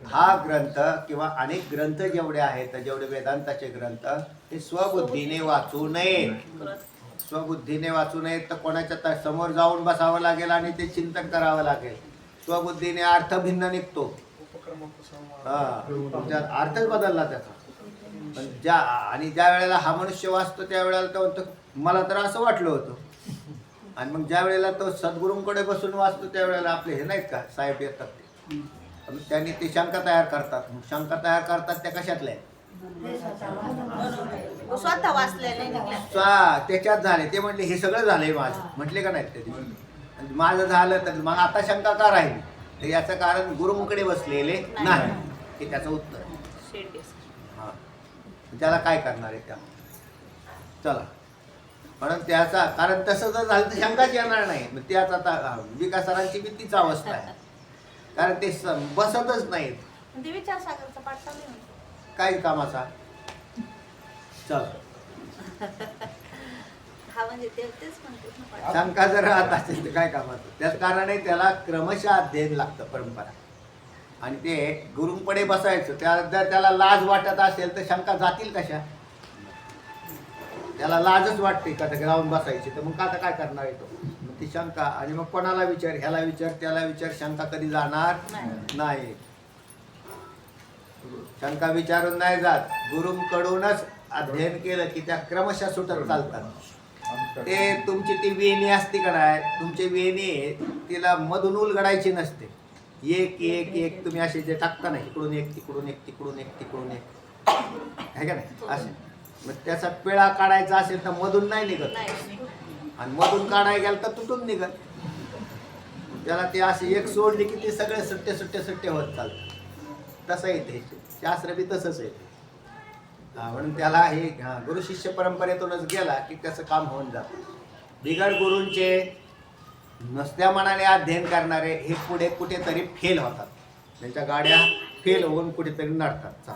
S1: हा ग्रंथ किंवा अनेक ग्रंथ जेवढे आहेत, जेवढे वेदांताचे ग्रंथ, हे स्वबुद्धीने वाचू नये. स्वबुद्धीने वाचू नये तर कोणाच्या समोर जाऊन बसावं लागेल आणि ते चिंतन करावं लागेल. स्वबुद्धीने अर्थ भिन्न निघतो. तुमचा अर्थच बदलला त्याचा. पण ज्या वेळेला हा मनुष्य वाचतो त्यावेळेला तो म्हणतो मला तर असं वाटलं होतं. आणि मग ज्या वेळेला तो सद्गुरूंकडे बसून वाचतो त्यावेळेला आपले हे नाहीत का साहेब येतात ते, त्यांनी ते शंका तयार करतात. शंका तयार करतात त्या कशातल्या?
S3: स्वतः वाचलेलं निघलं.
S1: त्याच्यात झाले. ते म्हटले हे सगळं झालंय माझं. म्हटले का नाही ते माझं झालं तर मग आता शंका का राहिली? तर याचं कारण गुरुंकडे बसलेले नाही हे त्याचं उत्तर. हा, त्याला काय करणार आहे त्या? चला, म्हणून त्याचा कारण तसं जर झालं तर शंकाच येणार नाही. मग त्याच आता विकासरांची बी तीच अवस्था आहे. कारण ते बसतच नाहीत.
S3: ते विचार सागरचा पाठ चालू आहे.
S1: काही कामाचा. चला,
S3: हा म्हणजे तेच म्हणतो ना पाठ.
S1: शंका जर राहत असेल तर काय कामाचं? त्याच कारणाने त्याला क्रमशः अध्ययन लागतं, परंपरा. आणि ते गुरुंकडे बसायचं. जर त्याला लाज वाटत असेल तर शंका जातील कशा? त्याला लाजच वाटते का तर जाऊन बसायची. तर मग आता काय करणार येतो? मग ती शंका. आणि मग कोणाला विचार, ह्याला विचार, त्याला विचार, शंका कधी जाणार नाही. शंका विचारून नाही जात. गुरुंकडूनच अध्ययन केलं की त्या क्रमशः सुटत चालतात. ते तुमची ती वेणी असते का नाही, तुमची वेणी तिला मधून उलगडायची नसते. एक एक एक तुम्ही असे जे टाकता ना, इकडून एक तिकडून एक तिकडून एक तिकडून एक, आहे का नाही असे. मग त्याचा पिळा काढायचा असेल तर मधून नाही निघत. आणि मधून काढायला गेलं तर तुटून निघत. त्याला ते असे एक सोडले की ते सगळे सुट्टे सुट्टे सुट्टे होत चालतात. तसं येते शास्त्र बी तसंच येते. म्हणून त्याला हे गुरु शिष्य परंपरेतूनच गेला की त्याचं काम होऊन जातं. बिगर गुरूंचे नसत्या मनाने अध्ययन करणारे हे पुढे कुठेतरी फेल होतात. त्यांच्या गाड्या फेल होऊन कुठेतरी नडतात.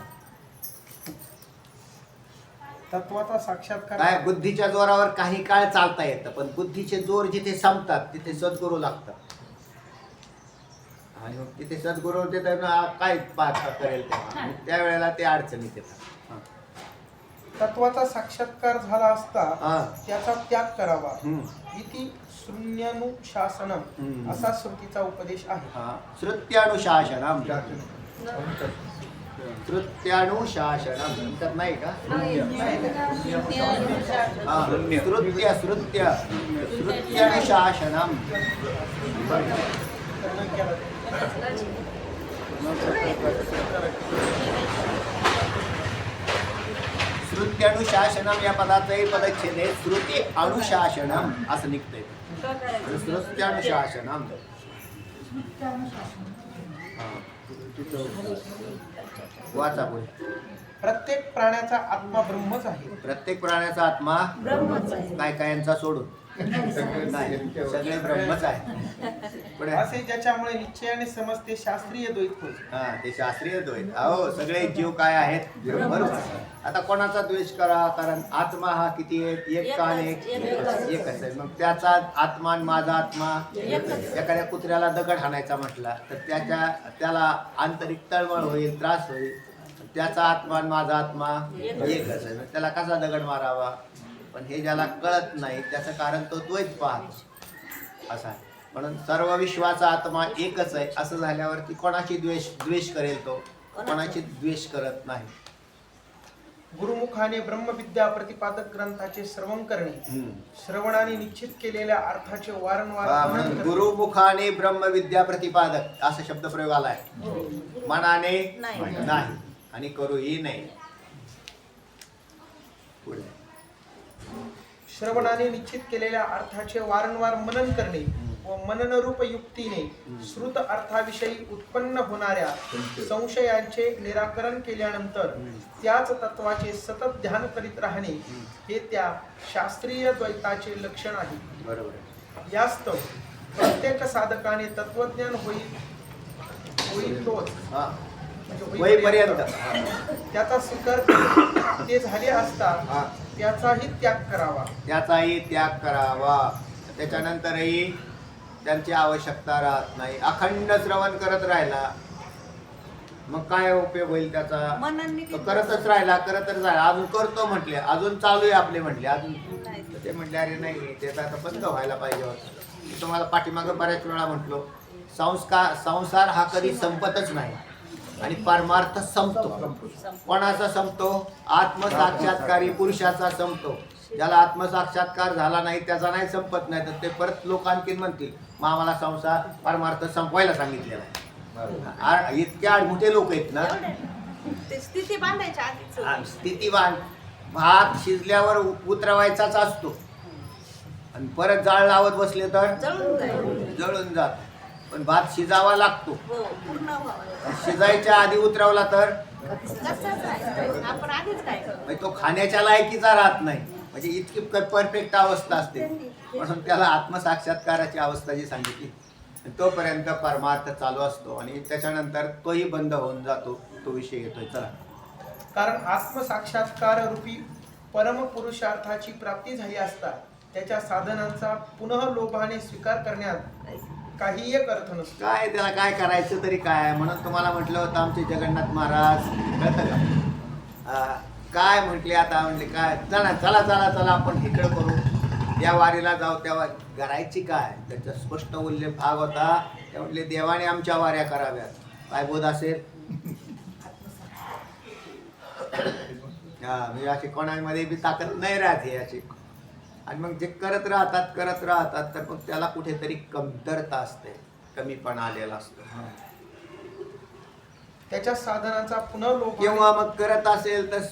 S5: तत्वाचा साक्षात्कार.
S1: काय बुद्धीच्या जोरावर काही काळ चालता येतं, पण बुद्धीचे जोर जिथे संपतात तिथे सद्गुरू लागतात. आणि मग तिथे सद्गुरू ते काय करेल त्यावेळेला ते अडचणीत येतात.
S5: तत्वाचा साक्षात्कार झाला असता त्याचा त्याग करावा. इति शून्यानुशासनम असा श्रुतीचा उपदेश आहे.
S1: श्रुत्यानुशासनम. श्रुत्यानुशासनम तर नाही का? श्रुत्य श्रुत्य श्रुत्यानुशासनम. श्रुत्यानुशासनम या पदाचंही पदच्छेद आहे. श्रुती अनुशासनम असं निघतंय. श्रुत्यानुशासनम. वाचा पुढे.
S5: प्रत्येक प्राण्याचा आत्मा ब्रह्मच आहे.
S1: प्रत्येक प्राण्याचा आत्मा
S2: ब्रह्मच आहे.
S1: काय कायांचा सोडून नाही, सगळे ब्रह्मच आहे. पुढे
S5: असे ज्याच्यामुळे निश्चयाने समजते शास्त्रीय द्वैत होय.
S1: ते शास्त्रीय द्वैत. अहो सगळे जीव काय आहेत? बरोबर. आता कोणाचा द्वेष करा? कारण आत्मा हा किती आहे? एक का एकच आहे. मग त्याचा आत्मा आणि माझा आत्मा. एखाद्या कुत्र्याला दगड हाणायचा म्हटला तर त्याला आंतरिक तळमळ होईल, त्रास होईल. त्याचा आत्मा आणि माझा आत्मा एकच आहे. त्याला कसा दगड मारावा? पण हे ज्याला कळत नाही त्याचं कारण तो द्वैत पाहतो असा आहे. म्हणून सर्व विश्वाचा आत्मा एकच आहे असं झाल्यावरती कोणाची द्वेष करेल? तो कोणाची द्वेष करत नाही.
S5: गुरुमुखाने ब्रह्मविद्या प्रतिपादक ग्रंथाचे श्रवण करणे, श्रवणाने निश्चित केलेल्या अर्थाचे वारंवार
S1: म्हणून गुरुमुखाने ब्रह्मविद्या प्रतिपादक असा शब्द प्रयोग आलाय. मनाने नाही आणि करूही नाही. पुढे
S5: श्रवणाने निश्चित केलेल्या अर्थाचे वारंवार मनन करणे व मननरूप युक्तीने श्रुत अर्थाविषयी उत्पन्न होणाऱ्या संशयांचे निराकरण केल्यानंतर त्याच तत्वाचे सतत ध्यान करीत राहणे हे त्या शास्त्रीय द्वैताचे लक्षण आहे.
S1: बरोबर आहे.
S5: यास्तव प्रत्येक साधकाने तत्वज्ञान होईल तोच
S1: हा
S5: म्हणजे
S1: होईपर्यंत
S5: त्याचा स्वीकार करून ते झाले असता
S1: हा
S5: त्याचाही त्याग करावा.
S1: त्याचाही त्याग करावा. त्याच्यानंतरही त्यांची आवश्यकता राहत नाही. अखंड श्रवण करत राहिला मग काय उपयोग होईल त्याचा?
S3: मनन
S1: तो करतच राहिला अजून करतो म्हटले, अजून चालू आहे आपले म्हटले, अजून ते म्हटले अरे नाही ते तर आता बंद व्हायला पाहिजे होतं. मी तुम्हाला पाठीमागं बऱ्याच वेळा म्हटलो संसार हा कधी संपतच नाही आणि परमार्थ संपतो. कोणाचा संपतो? आत्मसाक्षात्कारी पुरुषाचा संपतो. ज्याला आत्मसाक्षात्कार झाला नाही त्याचा नाही संपत नाही. तर ते परत लोक आणखीन म्हणतील मग आम्हाला संसार परमार्थ संपवायला सांगितलेला आहे. इतके आडमुठे लोक आहेत ना.
S3: ते स्थिती बांधायच्या आधीच
S1: स्थितीवान भात शिजल्यावर उतरवायचाच असतो आणि परत जाळ लावत बसले तर जळून जात. पण भात शिजावा लागतो.
S3: हो पूर्ण व्हावं.
S1: शिजायच्या आधी उतरवला तर
S3: तसंच आहे. आपण आधीच काय करू?
S1: म्हणजे तो खाण्याच्या लायकीचा राहत नाही. म्हणजे इतकी परफेक्ट अवस्था असते. म्हणून त्याला आत्मसाक्षात्काराची अवस्था जी सांगितली तोपर्यंत परमार्थ चालू असतो आणि त्याच्यानंतर तोही बंद होऊन जातो. तो विषय येतोय. चला.
S5: कारण आत्मसाक्षात्कार रूपी परमपुरुषार्थाची प्राप्ती झाली असता त्याच्या साधनांचा पुनः लोभाने स्वीकार करण्यात काही एक अर्थ नसतो.
S1: काय त्याला काय करायचं तरी काय. म्हणून तुम्हाला म्हटलं होतं आमचे जगन्नाथ महाराज कळतं का काय म्हटले आता म्हटले काय चला चला चला चला आपण इकडं करू या वारीला जाऊ. तेव्हा करायची काय त्याचा स्पष्ट उल्लेख भाग होता. ते म्हटले देवाने आमच्या वाऱ्या कराव्यात. काय बोध असेल? हा म्हणजे अशी कोणामध्ये बी ताकद नाही राहते याची. आणि मग जे करत राहतात तर मग त्याला कुठेतरी कमतरता असते, कमीपणा आलेला असतो.
S5: त्याच्या साधनांचा पुनः लोभ
S1: किंवा मग करत असेल तर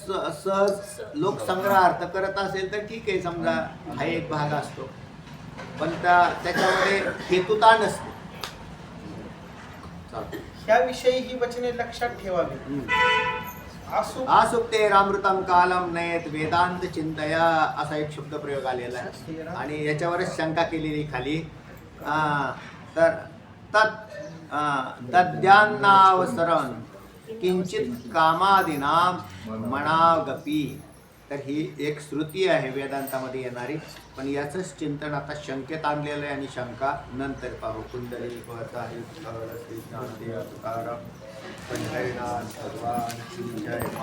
S1: सहज लोकसंग्रहार्थ करत असेल तर ठीक आहे, समजा हा एक भाग असतो. पण त्याच्यामध्ये हेतुता नसते.
S5: ह्याविषयी ही वचने लक्षात ठेवावी.
S1: आसुप्ते रामृतम कालम नयत वेदांत चिंतया असा एक शब्द प्रयोग आलेला आहे आणि याच्यावरच शंका केलेली खाली. तर तद्यान्नावसरण किंचित कामादीनाम मनागपी. तर ही एक श्रुती आहे वेदांतामध्ये येणारी. पण याचंच चिंतन आता शंकेत आणलेलं आहे आणि शंका नंतर पाहू. कुंडली तुकाराम पंढरीनाथ भगवान श्री जय.